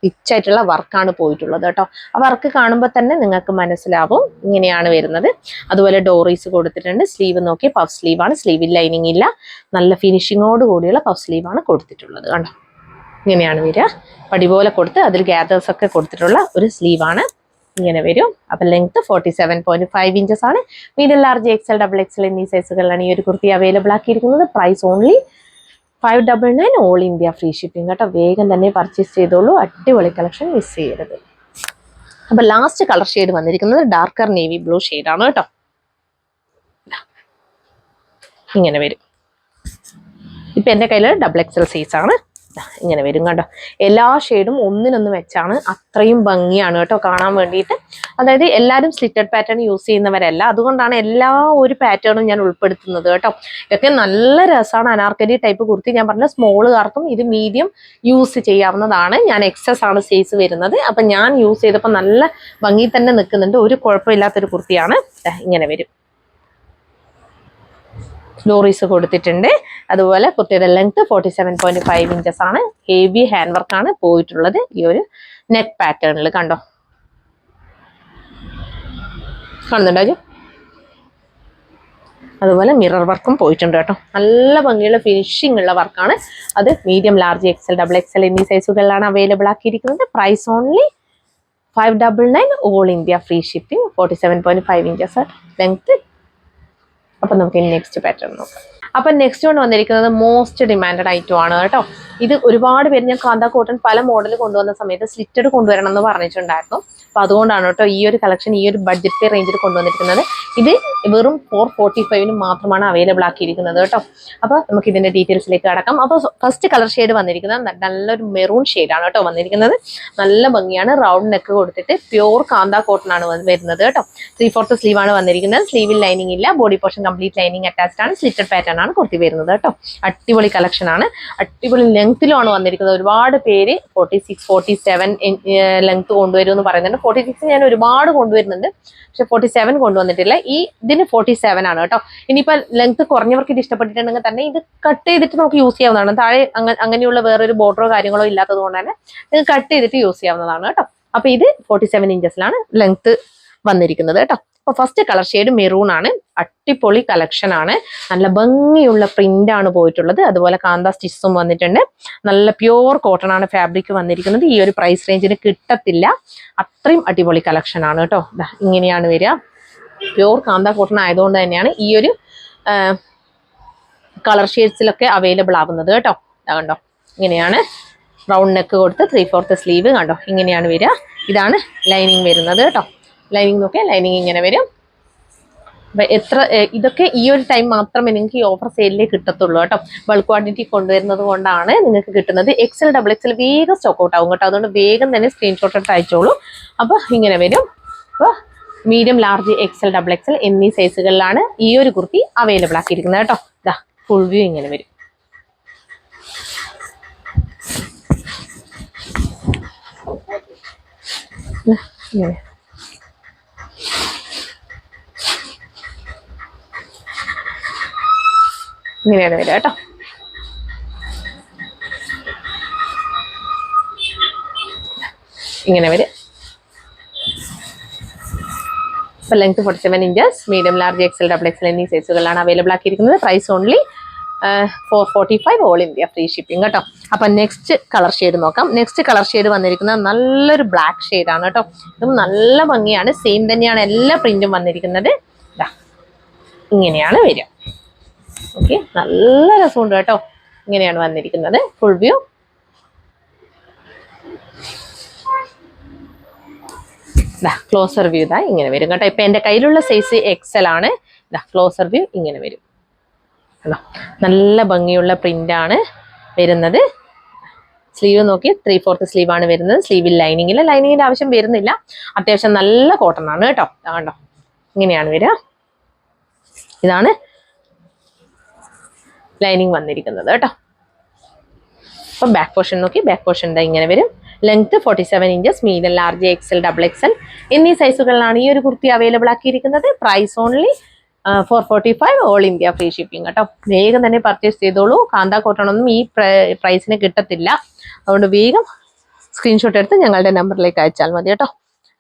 റിച്ച് ആയിട്ടുള്ള വർക്കാണ് പോയിട്ടുള്ളത് കേട്ടോ. ആ വർക്ക് കാണുമ്പോൾ തന്നെ നിങ്ങൾക്ക് മനസ്സിലാവും. ഇങ്ങനെയാണ് വരുന്നത്. അതുപോലെ ഡോറീസ് കൊടുത്തിട്ടുണ്ട്. സ്ലീവ് നോക്കി പഫ് സ്ലീവ് ആണ്. സ്ലീവിൽ ലൈനിങ് ഇല്ല. നല്ല ഫിനിഷിങ്ങോട് കൂടിയുള്ള പഫ് സ്ലീവ് ആണ് കൊടുത്തിട്ടുള്ളത് കണ്ടോ. ഇങ്ങനെയാണ് വരിക. പടി പോലെ കൊടുത്ത് അതിൽ ഗ്യാദേഴ്സ് ഒക്കെ കൊടുത്തിട്ടുള്ള ഒരു സ്ലീവാണ്. ഇങ്ങനെ വരും. അപ്പൊ ലെങ്ത് 47.5 ഇഞ്ചസ് ആണ്. Medium large XL double XL എന്നീ സൈസുകളിലാണ് ഈ ഒരു കുർത്തി അവൈലബിൾ ആക്കിയിരിക്കുന്നത്. Price only 599 all India free shipping കേട്ടോ. വേഗം തന്നെ പർച്ചേസ് ചെയ്തോളൂ. അടിപൊളി കളക്ഷൻ മിസ് ചെയ്യരുത്. അപ്പൊ ലാസ്റ്റ് കളർ ഷെയ്ഡ് വന്നിരിക്കുന്നത് ഡാർക്കർ നേവി ബ്ലൂ ഷെയ്ഡാണ് കേട്ടോ. ഇങ്ങനെ വരും. ഇപ്പൊ എന്റെ കയ്യിൽ ഡബിൾ എക്സൽ സൈസ് ആണ്. ഇങ്ങനെ വരും കണ്ടോ. എല്ലാ ഷെയ്ഡും ഒന്നിനൊന്ന് വെച്ചാണ്. അത്രയും ഭംഗിയാണ് കേട്ടോ കാണാൻ വേണ്ടിയിട്ട്. അതായത് എല്ലാവരും സ്ലിറ്റഡ് പാറ്റേൺ യൂസ് ചെയ്യുന്നവരല്ല. അതുകൊണ്ടാണ് എല്ലാ ഒരു പാറ്റേണും ഞാൻ ഉൾപ്പെടുത്തുന്നത് കേട്ടോ. ഇതൊക്കെ നല്ല രസമാണ്. അനാർക്കലി ടൈപ്പ് കുർത്തി. ഞാൻ പറഞ്ഞ സ്മോളുകാർക്കും ഇത് മീഡിയം യൂസ് ചെയ്യാവുന്നതാണ്. ഞാൻ എക്സസ് ആണ് സൈസ് വരുന്നത്. അപ്പൊ ഞാൻ യൂസ് ചെയ്തപ്പോൾ നല്ല ഭംഗി തന്നെ നിൽക്കുന്നുണ്ട്. ഒരു കുഴപ്പമില്ലാത്തൊരു കുർത്തിയാണ്. ഇങ്ങനെ വരും. ഡോറീസ് കൊടുത്തിട്ടുണ്ട്. അതുപോലെ കുർത്തിയുടെ ലെങ്ത് 47.5 ഇഞ്ചസ് ആണ്. ഹെവി ഹാൻഡ് വർക്കാണ് പോയിട്ടുള്ളത് ഈ ഒരു നെക്ക് പാറ്റേണിൽ കണ്ടോ. കാണുന്നുണ്ടോ? അതുപോലെ മിറർ വർക്കും പോയിട്ടുണ്ട് കേട്ടോ. നല്ല ഭംഗിയുള്ള ഫിനിഷിംഗ് ഉള്ള വർക്കാണ്. അത് medium large XL double XL എന്നീ സൈസുകളിലാണ് അവൈലബിൾ ആക്കിയിരിക്കുന്നത്. Price only 599 all India free shipping. 47.5 inches length. അപ്പൊ നമുക്ക് നെക്സ്റ്റ് പാറ്റേൺ നോക്കാം. അപ്പൊ നെക്സ്റ്റ് കൊണ്ട് വന്നിരിക്കുന്നത് മോസ്റ്റ് ഡിമാൻഡഡ് ഐറ്റം ആണ് കേട്ടോ. ഇത് ഒരുപാട് പേര് ഞാൻ കാന്ത കോട്ടൺ പല മോഡൽ കൊണ്ടുവന്ന സമയത്ത് സ്ലിറ്റഡ് കൊണ്ടുവരണം എന്ന് പറഞ്ഞിട്ടുണ്ടായിരുന്നു. അപ്പൊ അതുകൊണ്ടാണ് കേട്ടോ ഈ ഒരു കളക്ഷൻ ഈ ഒരു ബഡ്ജറ്റ് റേഞ്ചിൽ കൊണ്ടുവന്നിരിക്കുന്നത്. ഇത് വെറും 445 മാത്രമാണ് അവൈലബിൾ ആക്കിയിരിക്കുന്നത് കേട്ടോ. അപ്പൊ നമുക്ക് ഇതിന്റെ ഡീറ്റെയിൽസിലേക്ക് കടക്കാം. അപ്പൊ ഫസ്റ്റ് കളർ ഷെയ്ഡ് വന്നിരിക്കുന്നത് നല്ലൊരു മെറൂൺ ഷെയ്ഡാണ് കേട്ടോ വന്നിരിക്കുന്നത്. നല്ല ഭംഗിയാണ്. റൗണ്ട് നെക്ക് കൊടുത്തിട്ട് പ്യൂർ കാന്ത കോട്ടൺ ആണ് വരുന്നത് കേട്ടോ. 3/4 സ്ലീവ് ആണ് വന്നിരിക്കുന്നത്. സ്ലീവിൽ ലൈനിങ് ഇല്ല. Body portion complete lining attached ആണ്. സ്ലിറ്റഡ് പാറ്റേൺ ആണ് കുർത്തി വരുന്നത് കേട്ടോ. അടിപൊളി കളക്ഷൻ ആണ്. അടിപൊളി ലെങ്ത്തിലാണ് വന്നിരിക്കുന്നത്. ഒരുപാട് പേര് 46, 47 ലെങ്ത് കൊണ്ടുവരും എന്ന് പറയുന്നുണ്ട്. 46 ഞാൻ ഒരുപാട് കൊണ്ടുവരുന്നുണ്ട്. പക്ഷെ 47 കൊണ്ടുവന്നിട്ടില്ല. ഇതിന് 47 ആണ് കേട്ടോ. ഇനിയിപ്പോ ലെങ്ത് കുറഞ്ഞവർക്ക് ഇത് ഇഷ്ടപ്പെട്ടിട്ടുണ്ടെങ്കിൽ തന്നെ ഇത് കട്ട് ചെയ്തിട്ട് നമുക്ക് യൂസ് ചെയ്യാവുന്നതാണ്. താഴെ അങ്ങനെയുള്ള വേറൊരു ബോർഡറോ കാര്യങ്ങളോ ഇല്ലാത്തത് കൊണ്ട് തന്നെ ഇത് കട്ട് ചെയ്തിട്ട് യൂസ് ചെയ്യാവുന്നതാണ് കേട്ടോ. അപ്പൊ ഇത് 47 ഇഞ്ചസിലാണ് ലെങ്ത് വന്നിരിക്കുന്നത് കേട്ടോ. അപ്പൊ ഫസ്റ്റ് കളർ ഷെയ്ഡ് മെറൂൺ ആണ്. അടിപൊളി കളക്ഷൻ ആണ്. നല്ല ഭംഗിയുള്ള പ്രിന്റ് ആണ് പോയിട്ടുള്ളത്. അതുപോലെ കാന്ത സ്റ്റിച്ചും വന്നിട്ടുണ്ട്. നല്ല പ്യൂർ കോട്ടൺ ആണ് ഫാബ്രിക് വന്നിരിക്കുന്നത്. ഈ ഒരു പ്രൈസ് റേഞ്ചിന് കിട്ടത്തില്ല. അത്രയും അടിപൊളി കളക്ഷൻ ആണ് കേട്ടോ. ഇങ്ങനെയാണ് വരിക. പ്യൂർ കാന്ത കോട്ടൺ ആയതുകൊണ്ട് തന്നെയാണ് ഈ ഒരു കളർ ഷെയ്ഡ്സിലൊക്കെ അവൈലബിൾ ആവുന്നത് കേട്ടോ. കണ്ടോ ഇങ്ങനെയാണ്. റൗണ്ട് നെക്ക് കൊടുത്ത് 3/4 സ്ലീവ് കണ്ടോ. ഇങ്ങനെയാണ് വരിക. ഇതാണ് ലൈനിങ് വരുന്നത് കേട്ടോ. ലൈനിങ് നോക്കിയാൽ ലൈനിങ് ഇങ്ങനെ വരും. അപ്പൊ ഇതൊക്കെ ഈ ഒരു ടൈം മാത്രമേ നിങ്ങൾക്ക് ഈ ഓഫർ സെയിലിൽ കിട്ടത്തുള്ളൂ കേട്ടോ. ബൾക്ക് ക്വാണ്ടിറ്റി കൊണ്ടുവരുന്നത് കൊണ്ടാണ് നിങ്ങൾക്ക് കിട്ടുന്നത്. എക്സൽ ഡബിൾ എക്സൽ വേഗം സ്റ്റോക്ക് ഔട്ട് ആവും കേട്ടോ. അതുകൊണ്ട് വേഗം തന്നെ സ്ക്രീൻഷോട്ട് എടുത്ത് അയച്ചോളൂ. അപ്പൊ ഇങ്ങനെ വരും. അപ്പോൾ medium large XL double XL എന്നീ സൈസുകളിലാണ് ഈ ഒരു കുർത്തി അവൈലബിൾ ആക്കിയിരിക്കുന്നത് കേട്ടോ. ഇതാ ഫുൾ വ്യൂ ഇങ്ങനെ വരും. ഇങ്ങനെ ഇങ്ങനെയാണ് വരിക കേട്ടോ. ഇങ്ങനെ വരും. ഇപ്പൊ length 47 inches medium large XL double XL എന്നീ സൈസുകളിലാണ് അവൈലബിൾ ആക്കിയിരിക്കുന്നത്. Price only 445 all India free shipping കേട്ടോ. അപ്പൊ നെക്സ്റ്റ് കളർ ഷെയ്ഡ് നോക്കാം. നെക്സ്റ്റ് കളർ ഷെയ്ഡ് വന്നിരിക്കുന്നത് നല്ലൊരു ബ്ലാക്ക് ഷെയ്ഡ് ആണ് കേട്ടോ. ഇതും നല്ല ഭംഗിയാണ്. സെയിം തന്നെയാണ് എല്ലാ പ്രിന്റും വന്നിരിക്കുന്നത്. ഇങ്ങനെയാണ് വരിക. ഓക്കെ, നല്ല രസമുണ്ട് കേട്ടോ. ഇങ്ങനെയാണ് വന്നിരിക്കുന്നത് ഫുൾ വ്യൂ. ക്ലോസർ വ്യൂ ഇതാ ഇങ്ങനെ വരും കേട്ടോ. ഇപ്പൊ എന്റെ കയ്യിലുള്ള സൈസ് എക്സൽ ആണ്. ക്ലോസർ വ്യൂ ഇങ്ങനെ വരും. നല്ല ഭംഗിയുള്ള പ്രിന്റ് ആണ് വരുന്നത്. സ്ലീവ് നോക്കി 3/4 സ്ലീവ് ആണ് വരുന്നത്. സ്ലീവിൽ ലൈനിങ്ങിൽ ലൈനിങ്ങിന്റെ ആവശ്യം വരുന്നില്ല. അത്യാവശ്യം നല്ല കോട്ടൺ ആണ് കേട്ടോ. കണ്ടോ, ഇങ്ങനെയാണ് വരിക. ഇതാണ് ലൈനിങ് വന്നിരിക്കുന്നത് കേട്ടോ. അപ്പം ബാക്ക് പോർഷൻ നോക്കി, ബാക്ക് പോർഷൻ ഇങ്ങനെ വരും. Length 47 inches, medium, large, XL, double XL എന്നീ സൈസുകളിലാണ് ഈ ഒരു കുർത്തി അവൈലബിൾ ആക്കിയിരിക്കുന്നത്. Price only 445, all India free shipping കേട്ടോ. വേഗം തന്നെ പർച്ചേസ് ചെയ്തോളൂ. കാന്ത കോട്ടൺ ഒന്നും ഈ പ്രൈസിന് കിട്ടത്തില്ല. അതുകൊണ്ട് വേഗം സ്ക്രീൻഷോട്ട് എടുത്ത് ഞങ്ങളുടെ നമ്പറിലേക്ക് അയച്ചാൽ മതി കേട്ടോ.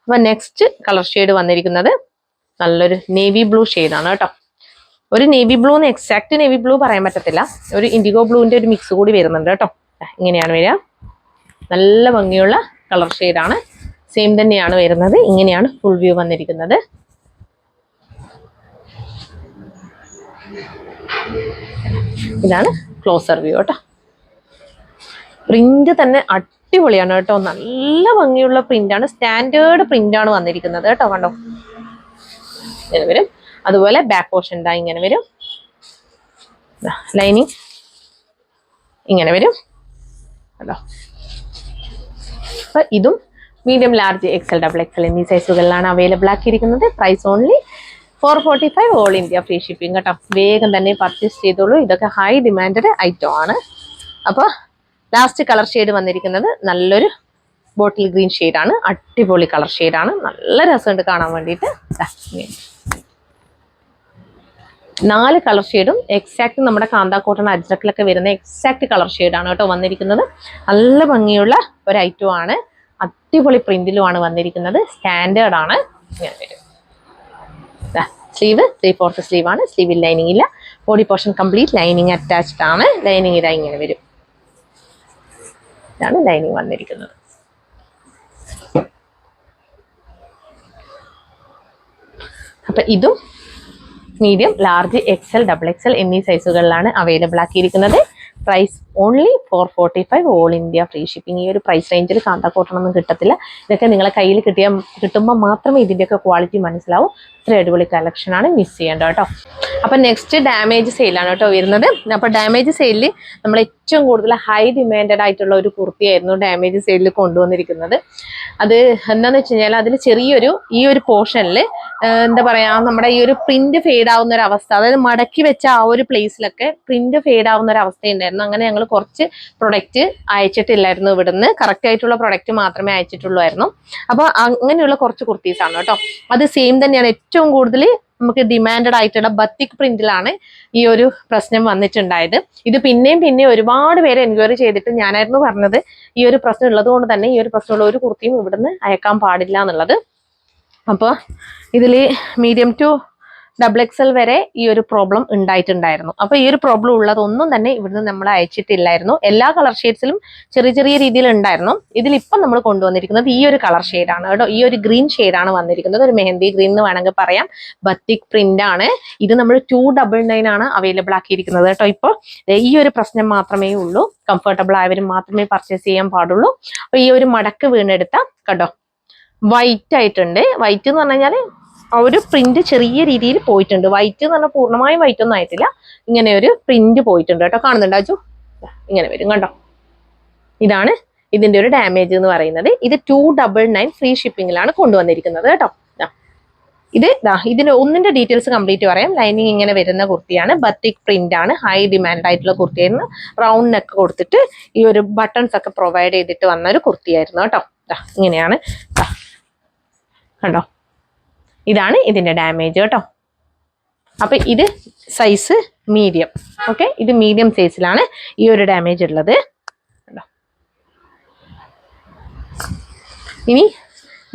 അപ്പം നെക്സ്റ്റ് കളർ ഷെയ്ഡ് വന്നിരിക്കുന്നത് നല്ലൊരു നേവി ബ്ലൂ ഷെയ്ഡാണ് കേട്ടോ. ഒരു നേവി ബ്ലൂ എന്ന് എക്സാക്ട് നേവി ബ്ലൂ പറയാൻ പറ്റത്തില്ല, ഒരു ഇൻഡിഗോ ബ്ലൂവിന്റെ ഒരു മിക്സ് കൂടി വരുന്നുണ്ട് കേട്ടോ. ഇങ്ങനെയാണ് വരിക. നല്ല ഭംഗിയുള്ള കളർ ഷെയ്ഡാണ്. സെയിം തന്നെയാണ് വരുന്നത്. ഇങ്ങനെയാണ് ഫുൾ വ്യൂ വന്നിരിക്കുന്നത്. ഇതാണ് ക്ലോസർ വ്യൂ കേട്ടോ. പ്രിന്റ് തന്നെ അടിപൊളിയാണ് കേട്ടോ. നല്ല ഭംഗിയുള്ള പ്രിന്റാണ്. സ്റ്റാൻഡേർഡ് പ്രിന്റാണ് വന്നിരിക്കുന്നത് കേട്ടോ. കണ്ടോ, ഇങ്ങനെ വരും. അതുപോലെ ബാക്ക് പോർഷൻ ദാ ഇങ്ങനെ വരും. ലൈനിങ് ഇങ്ങനെ വരും കേട്ടോ. അപ്പൊ ഇതും medium, large, XL, double XL എന്നീ സൈസുകളിലാണ് അവൈലബിൾ ആക്കിയിരിക്കുന്നത്. Price only 445, all India free shipping കേട്ടോ. വേഗം തന്നെ പർച്ചേസ് ചെയ്തോളൂ. ഇതൊക്കെ ഹൈ ഡിമാൻഡഡ് ഐറ്റം ആണ്. അപ്പോൾ ലാസ്റ്റ് കളർ ഷെയ്ഡ് വന്നിരിക്കുന്നത് നല്ലൊരു ബോട്ടിൽ ഗ്രീൻ ഷെയ്ഡാണ്. അടിപൊളി കളർ ഷെയ്ഡാണ്. നല്ല രസമുണ്ട് കാണാൻ വേണ്ടിയിട്ട്. 4 കളർ ഷെയ്ഡും എക്സാക്ട് നമ്മുടെ കാന്ത കോട്ടൺ അജ്രക്കിലൊക്കെ വരുന്ന എക്സാക്ട് കളർ ഷെയ്ഡാണ് കേട്ടോ വന്നിരിക്കുന്നത്. നല്ല ഭംഗിയുള്ള ഒരു ഐറ്റം ആണ്. അടിപൊളി പ്രിന്റിലുമാണ് വന്നിരിക്കുന്നത്. സ്റ്റാൻഡേർഡ് ആണ്. ഇങ്ങനെ വരും. സ്ലീവ് 3/4 സ്ലീവ് ആണ്. സ്ലീവിൽ ലൈനിങ് ഇല്ല. Body portion complete lining attached ആണ്. ലൈനിങ് ഇതാ ഇങ്ങനെ വരും. ഇതാണ് ലൈനിങ് വന്നിരിക്കുന്നത്. അപ്പൊ ഇതും medium, large, XL, double XL എന്നീ സൈസുകളിലാണ് അവൈലബിൾ ആക്കിയിരിക്കുന്നത്. Price only 445, all India free shipping. ഈ ഒരു പ്രൈസ് റേഞ്ചിൽ കാന്ത കോട്ടൺ ഒന്നും കിട്ടത്തില്ല. ഇതൊക്കെ നിങ്ങളെ കയ്യിൽ കിട്ടുമ്പോൾ മാത്രമേ ഇതിൻ്റെയൊക്കെ ക്വാളിറ്റി മനസ്സിലാവും. ഇത്ര അടിപൊളി കളക്ഷൻ ആണ്, മിസ് ചെയ്യേണ്ട കേട്ടോ. അപ്പൊ നെക്സ്റ്റ് ഡാമേജ് സെയിലാണ് കേട്ടോ വരുന്നത്. അപ്പൊ ഡാമേജ് സെയിലിൽ നമ്മൾ ഏറ്റവും കൂടുതൽ ഹൈ ഡിമാൻഡഡ് ആയിട്ടുള്ള ഒരു കുർത്തിയായിരുന്നു ഡാമേജ് സെയിലിൽ കൊണ്ടുവന്നിരിക്കുന്നത്. അത് എന്താണെന്ന് വെച്ച് കഴിഞ്ഞാൽ അതിൽ ചെറിയൊരു ഈ ഒരു പോർഷനിൽ എന്താ പറയാ, നമ്മുടെ ഈ ഒരു പ്രിന്റ് ഫെയ്ഡ് ആവുന്ന ഒരു അവസ്ഥ, അതായത് മടക്കി വെച്ച ആ ഒരു പ്ലേസിലൊക്കെ പ്രിന്റ് ഫെയ്ഡ് ആവുന്ന ഒരു അവസ്ഥ ഉണ്ടായിരുന്നു. അങ്ങനെ ഞങ്ങൾ കുറച്ച് പ്രൊഡക്റ്റ് അയച്ചിട്ടില്ലായിരുന്നു. ഇവിടുന്ന് കറക്റ്റ് ആയിട്ടുള്ള പ്രൊഡക്റ്റ് മാത്രമേ അയച്ചിട്ടുള്ളായിരുന്നു. അപ്പൊ അങ്ങനെയുള്ള കുറച്ച് കുർത്തീസ് ആണ് കേട്ടോ. അത് സെയിം തന്നെയാണ്. ഏറ്റവും കൂടുതൽ നമുക്ക് ഡിമാൻഡഡ് ആയിട്ടുള്ള ബത്തിക് പ്രിന്റിലാണ് ഈ ഒരു പ്രശ്നം വന്നിട്ടുണ്ടായത്. ഇത് പിന്നെയും ഒരുപാട് പേര് എൻക്വയറി ചെയ്തിട്ട് ഞാനായിരുന്നു പറഞ്ഞത് ഈ ഒരു പ്രശ്നം ഉള്ളത് കൊണ്ട് തന്നെ ഈ ഒരു പ്രശ്നമുള്ള ഒരു കുർത്തിയും ഇവിടുന്ന് അയക്കാൻ പാടില്ല എന്നുള്ളത്. അപ്പോൾ ഇതിൽ മീഡിയം ടു ഡബിൾ എക്സൽ വരെ ഈ ഒരു പ്രോബ്ലം ഉണ്ടായിട്ടുണ്ടായിരുന്നു. അപ്പൊ ഈ ഒരു പ്രോബ്ലം ഉള്ളതൊന്നും തന്നെ ഇവിടുന്ന് നമ്മൾ അയച്ചിട്ടില്ലായിരുന്നു. എല്ലാ കളർ ഷെയ്ഡ്സിലും ചെറിയ രീതിയിൽ ഉണ്ടായിരുന്നു. ഇതിലിപ്പം നമ്മൾ കൊണ്ടുവന്നിരിക്കുന്നത് ഈ ഒരു കളർ ഷെയ്ഡാണ് കേട്ടോ. ഈ ഒരു ഗ്രീൻ ഷെയ്ഡാണ് വന്നിരിക്കുന്നത്. ഒരു മെഹന്തി ഗ്രീൻ എന്ന് വേണമെങ്കിൽ പറയാം. ബത്തിക് പ്രിന്റ് ആണ്. ഇത് നമ്മൾ 299 ആണ് അവൈലബിൾ ആക്കിയിരിക്കുന്നത് കേട്ടോ. ഇപ്പോൾ ഈ ഒരു പ്രശ്നം മാത്രമേ ഉള്ളൂ. കംഫർട്ടബിൾ ആയവരും മാത്രമേ പർച്ചേസ് ചെയ്യാൻ പാടുള്ളൂ. അപ്പൊ ഈ ഒരു മടക്ക് വീണെടുത്ത കേട്ടോ വൈറ്റ് ആയിട്ടുണ്ട്. വൈറ്റ് എന്ന് പറഞ്ഞു കഴിഞ്ഞാൽ ആ ഒരു പ്രിന്റ് ചെറിയ രീതിയിൽ പോയിട്ടുണ്ട്. വൈറ്റ് എന്ന് പറഞ്ഞാൽ പൂർണ്ണമായും വൈറ്റ് ഒന്നും ആയിട്ടില്ല. ഇങ്ങനെ ഒരു പ്രിന്റ് പോയിട്ടുണ്ട് കേട്ടോ. കാണുന്നുണ്ടോ അജു? ഇങ്ങനെ വരും കണ്ടോ. ഇതാണ് ഇതിന്റെ ഒരു ഡാമേജ് എന്ന് പറയുന്നത്. ഇത് 299 ഫ്രീ ഷിപ്പിംഗിലാണ് കൊണ്ടുവന്നിരിക്കുന്നത് കേട്ടോ. ഇതിന്റെ ഒന്നിന്റെ ഡീറ്റെയിൽസ് കംപ്ലീറ്റ് പറയാം. ലൈനിങ് ഇങ്ങനെ വരുന്ന കുർത്തിയാണ്. ബത്തിക് പ്രിന്റ് ആണ്. ഹൈ ഡിമാൻഡ് ആയിട്ടുള്ള കുർത്തിയായിരുന്നു. റൗണ്ട് നെക്ക് കൊടുത്തിട്ട് ഈ ഒരു ബട്ടൺസ് ഒക്കെ പ്രൊവൈഡ് ചെയ്തിട്ട് വന്ന ഒരു കുർത്തിയായിരുന്നു കേട്ടോ. ഇങ്ങനെയാണ് കണ്ടോ. ഇതാണ് ഇതിന്റെ ഡാമേജ് കേട്ടോ. അപ്പൊ ഇത് സൈസ് മീഡിയം. ഓക്കെ, ഇത് മീഡിയം സൈസിലാണ് ഈ ഒരു ഡാമേജ് ഉള്ളത് കേട്ടോ. ഇനി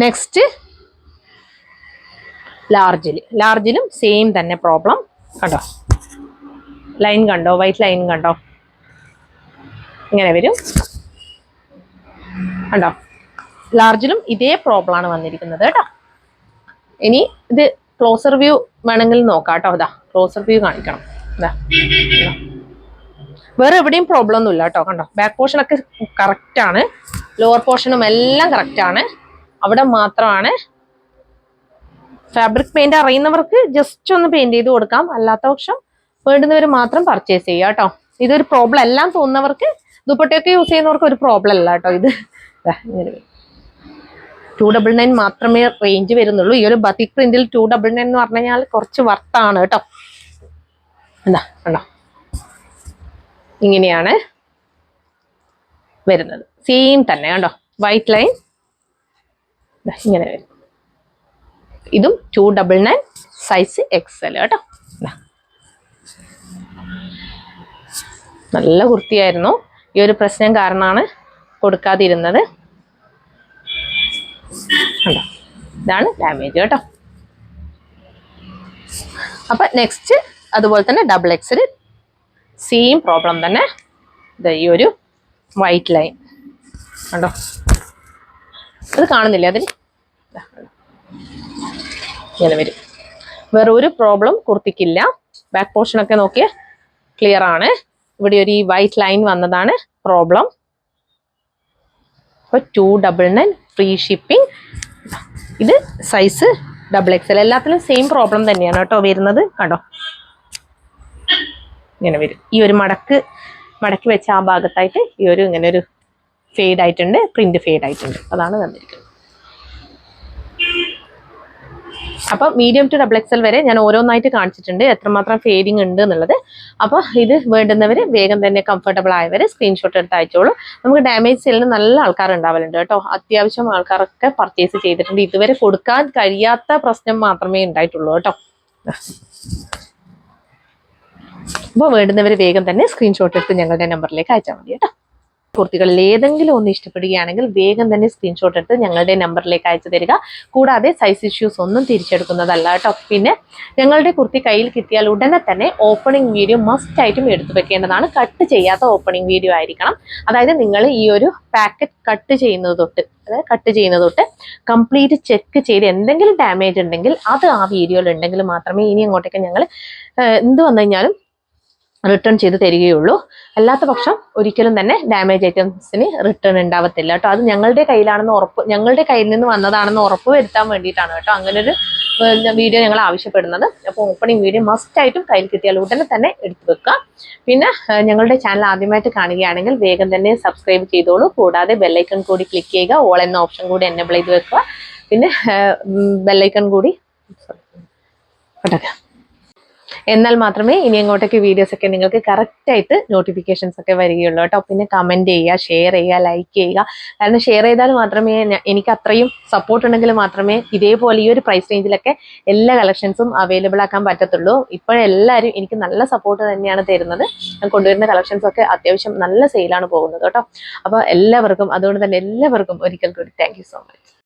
നെക്സ്റ്റ് ലാർജിലും സെയിം തന്നെ പ്രോബ്ലം കണ്ടോ. ലൈൻ കണ്ടോ, വൈറ്റ് ലൈൻ കണ്ടോ, ഇങ്ങനെ വരും കണ്ടോ. ലാർജിലും ഇതേ പ്രോബ്ലം ആണ് വന്നിരിക്കുന്നത് കേട്ടോ. ഇനി ഇത് ക്ലോസർ വ്യൂ വേണമെങ്കിൽ നോക്കാം കേട്ടോ. ഇതാ ക്ലോസർ വ്യൂ കാണിക്കണം. ഇതാ വേറെ എവിടെയും പ്രോബ്ലം ഒന്നും ഇല്ല കേട്ടോ. കണ്ടോ, ബാക്ക് പോർഷൻ ഒക്കെ കറക്റ്റ് ആണ്. ലോവർ പോർഷനും എല്ലാം കറക്റ്റ് ആണ്. അവിടെ മാത്രമാണ് ഫാബ്രിക് പെയിന്റ് അറിയുന്നവർക്ക് ജസ്റ്റ് ഒന്ന് പെയിന്റ് ചെയ്ത് കൊടുക്കാം. അല്ലാത്ത പക്ഷം വേണ്ടുന്നവർ മാത്രം പർച്ചേസ് ചെയ്യുക കേട്ടോ. ഇതൊരു പ്രോബ്ലം എല്ലാം തോന്നുന്നവർക്ക് ദുപ്പട്ടയൊക്കെ യൂസ് ചെയ്യുന്നവർക്ക് ഒരു പ്രോബ്ലം അല്ല കേട്ടോ ഇത്. ഇങ്ങനെ 299 മാത്രമേ റേഞ്ച് വരുന്നുള്ളൂ. ഈ ഒരു ബത്തിക് പ്രിന്റിൽ 299 എന്ന് പറഞ്ഞു കഴിഞ്ഞാൽ കുറച്ച് വർത്താണ് കേട്ടോ. എന്താ കണ്ടോ, ഇങ്ങനെയാണ് വരുന്നത്. സെയിം തന്നെ കണ്ടോ, വൈറ്റ് ലൈൻ ഇങ്ങനെ വരും. ഇതും 299 സൈസ് XL കേട്ടോ. നല്ല കുർത്തിയായിരുന്നു. ഈ ഒരു പ്രശ്നം കാരണമാണ് കൊടുക്കാതിരുന്നത്. കണ്ടോ, ഇതാണ് ഡാമേജ് കേട്ടോ. അപ്പൊ നെക്സ്റ്റ് അതുപോലെ തന്നെ XXL സെയിം പ്രോബ്ലം തന്നെ. ഈ ഒരു വൈറ്റ് ലൈൻ കണ്ടോ, അത് കാണുന്നില്ല അതിൽ ഇങ്ങനെ വരും. വേറെ ഒരു പ്രോബ്ലം കുർത്തിക്കില്ല. ബാക്ക് പോർഷൻ ഒക്കെ നോക്കിയേ ക്ലിയർ ആണ്. ഇവിടെ ഒരു വൈറ്റ് ലൈൻ വന്നതാണ് പ്രോബ്ലം. അപ്പോൾ 299 ഫ്രീ ഷിപ്പിംഗ്. ഇത് സൈസ് XXL. എല്ലാത്തിലും സെയിം പ്രോബ്ലം തന്നെയാണ് കേട്ടോ വരുന്നത്. കണ്ടോ, ഇങ്ങനെ വരും. ഈ ഒരു മടക്കി വെച്ച ആ ഭാഗത്തായിട്ട് ഈ ഒരു ഇങ്ങനെ ഒരു ഫെയ്ഡ് ആയിട്ടുണ്ട്, പ്രിന്റ് ഫെയ്ഡ് ആയിട്ടുണ്ട്. അതാണ് വന്നിരിക്കുന്നത്. അപ്പോൾ മീഡിയം ടു XXL വരെ ഞാൻ ഓരോന്നായിട്ട് കാണിച്ചിട്ടുണ്ട് എത്രമാത്രം ഫേഡിങ് ഉണ്ട് എന്നുള്ളത്. അപ്പോൾ ഇത് വേണ്ടുന്നവർ വേഗം തന്നെ കംഫർട്ടബിൾ ആയവർ സ്ക്രീൻഷോട്ട് എടുത്ത് അയച്ചോളൂ. നമുക്ക് ഡാമേജ് സെല്ലിന് നല്ല ആൾക്കാർ ഉണ്ടാവലുണ്ട് കേട്ടോ. അത്യാവശ്യം ആൾക്കാരൊക്കെ പർച്ചേസ് ചെയ്തിട്ടുണ്ട്. ഇതുവരെ കൊടുക്കാൻ കഴിയാത്ത പ്രശ്നം മാത്രമേ ഉണ്ടായിട്ടുള്ളൂ കേട്ടോ. അപ്പോൾ വേണ്ടുന്നവർ വേഗം തന്നെ സ്ക്രീൻഷോട്ട് എടുത്ത് ഞങ്ങളുടെ നമ്പറിലേക്ക് അയച്ചാൽ മതി കേട്ടോ. കുർത്തികളിൽ ഏതെങ്കിലും ഒന്ന് ഇഷ്ടപ്പെടുകയാണെങ്കിൽ വേഗം തന്നെ സ്ക്രീൻഷോട്ട് എടുത്ത് ഞങ്ങളുടെ നമ്പറിലേക്ക് അയച്ചു തരിക. കൂടാതെ സൈസ് ഇഷ്യൂസ് ഒന്നും തിരിച്ചെടുക്കുന്നതല്ല കേട്ടോ. പിന്നെ ഞങ്ങളുടെ കുർത്തി കയ്യിൽ കിട്ടിയാൽ ഉടനെ തന്നെ ഓപ്പണിംഗ് വീഡിയോ മസ്റ്റ് ആയിട്ടും എടുത്തു വെക്കേണ്ടതാണ്. കട്ട് ചെയ്യാത്ത ഓപ്പണിംഗ് വീഡിയോ ആയിരിക്കണം. അതായത് നിങ്ങൾ ഈ ഒരു പാക്കറ്റ് കട്ട് ചെയ്യുന്നത് തൊട്ട് കംപ്ലീറ്റ് ചെക്ക് ചെയ്ത് എന്തെങ്കിലും ഡാമേജ് ഉണ്ടെങ്കിൽ അത് ആ വീഡിയോയിൽ ഉണ്ടെങ്കിൽ മാത്രമേ ഇനി അങ്ങോട്ടേക്ക് ഞങ്ങൾ എന്ത് വന്നു കഴിഞ്ഞാലും റിട്ടേൺ ചെയ്ത് തരികയുള്ളൂ. അല്ലാത്ത പക്ഷം ഒരിക്കലും തന്നെ ഡാമേജ് ഐറ്റംസിന് റിട്ടേൺ ഉണ്ടാവത്തില്ല കേട്ടോ. അത് ഞങ്ങളുടെ കയ്യിൽ നിന്ന് വന്നതാണെന്ന് ഉറപ്പ് വരുത്താൻ വേണ്ടിയിട്ടാണ് കേട്ടോ അങ്ങനൊരു വീഡിയോ ഞങ്ങൾ ആവശ്യപ്പെടുന്നത്. അപ്പോൾ ഓപ്പണിംഗ് വീഡിയോ മസ്റ്റ് ആയിട്ടും കയ്യിൽ കിട്ടിയാൽ ഉടനെ തന്നെ എടുത്തു വെക്കുക. പിന്നെ ഞങ്ങളുടെ ചാനൽ ആദ്യമായിട്ട് കാണുകയാണെങ്കിൽ വേഗം തന്നെ സബ്സ്ക്രൈബ് ചെയ്തോളൂ. കൂടാതെ ബെല്ലൈക്കൺ കൂടി ക്ലിക്ക് ചെയ്യുക. ഓൾ എന്ന ഓപ്ഷൻ കൂടി എനേബിൾ ചെയ്ത് വെക്കുക. പിന്നെ ബെല്ലൈക്കൺ കൂടി എന്നാൽ മാത്രമേ ഇനി അങ്ങോട്ടേക്ക് വീഡിയോസ് ഒക്കെ നിങ്ങൾക്ക് കറക്റ്റായിട്ട് നോട്ടിഫിക്കേഷൻസ് ഒക്കെ വരികയുള്ളൂ കേട്ടോ. പിന്നെ കമൻറ്റ് ചെയ്യുക, ഷെയർ ചെയ്യുക, ലൈക്ക് ചെയ്യുക. കാരണം ഷെയർ ചെയ്താൽ മാത്രമേ എനിക്ക് അത്രയും സപ്പോർട്ട് ഉണ്ടെങ്കിൽ മാത്രമേ ഇതേപോലെ ഈ ഒരു പ്രൈസ് റേഞ്ചിലൊക്കെ എല്ലാ കളക്ഷൻസും അവൈലബിൾ ആക്കാൻ പറ്റത്തുള്ളൂ. ഇപ്പോഴെല്ലാവരും എനിക്ക് നല്ല സപ്പോർട്ട് തന്നെയാണ് തരുന്നത്. ഞാൻ കൊണ്ടുവരുന്ന കളക്ഷൻസ് ഒക്കെ അത്യാവശ്യം നല്ല സെയിലാണ് പോകുന്നത് കേട്ടോ. അപ്പോൾ അതുകൊണ്ട് തന്നെ എല്ലാവർക്കും ഒരിക്കൽ കൂടി താങ്ക് യു സോ മച്ച്.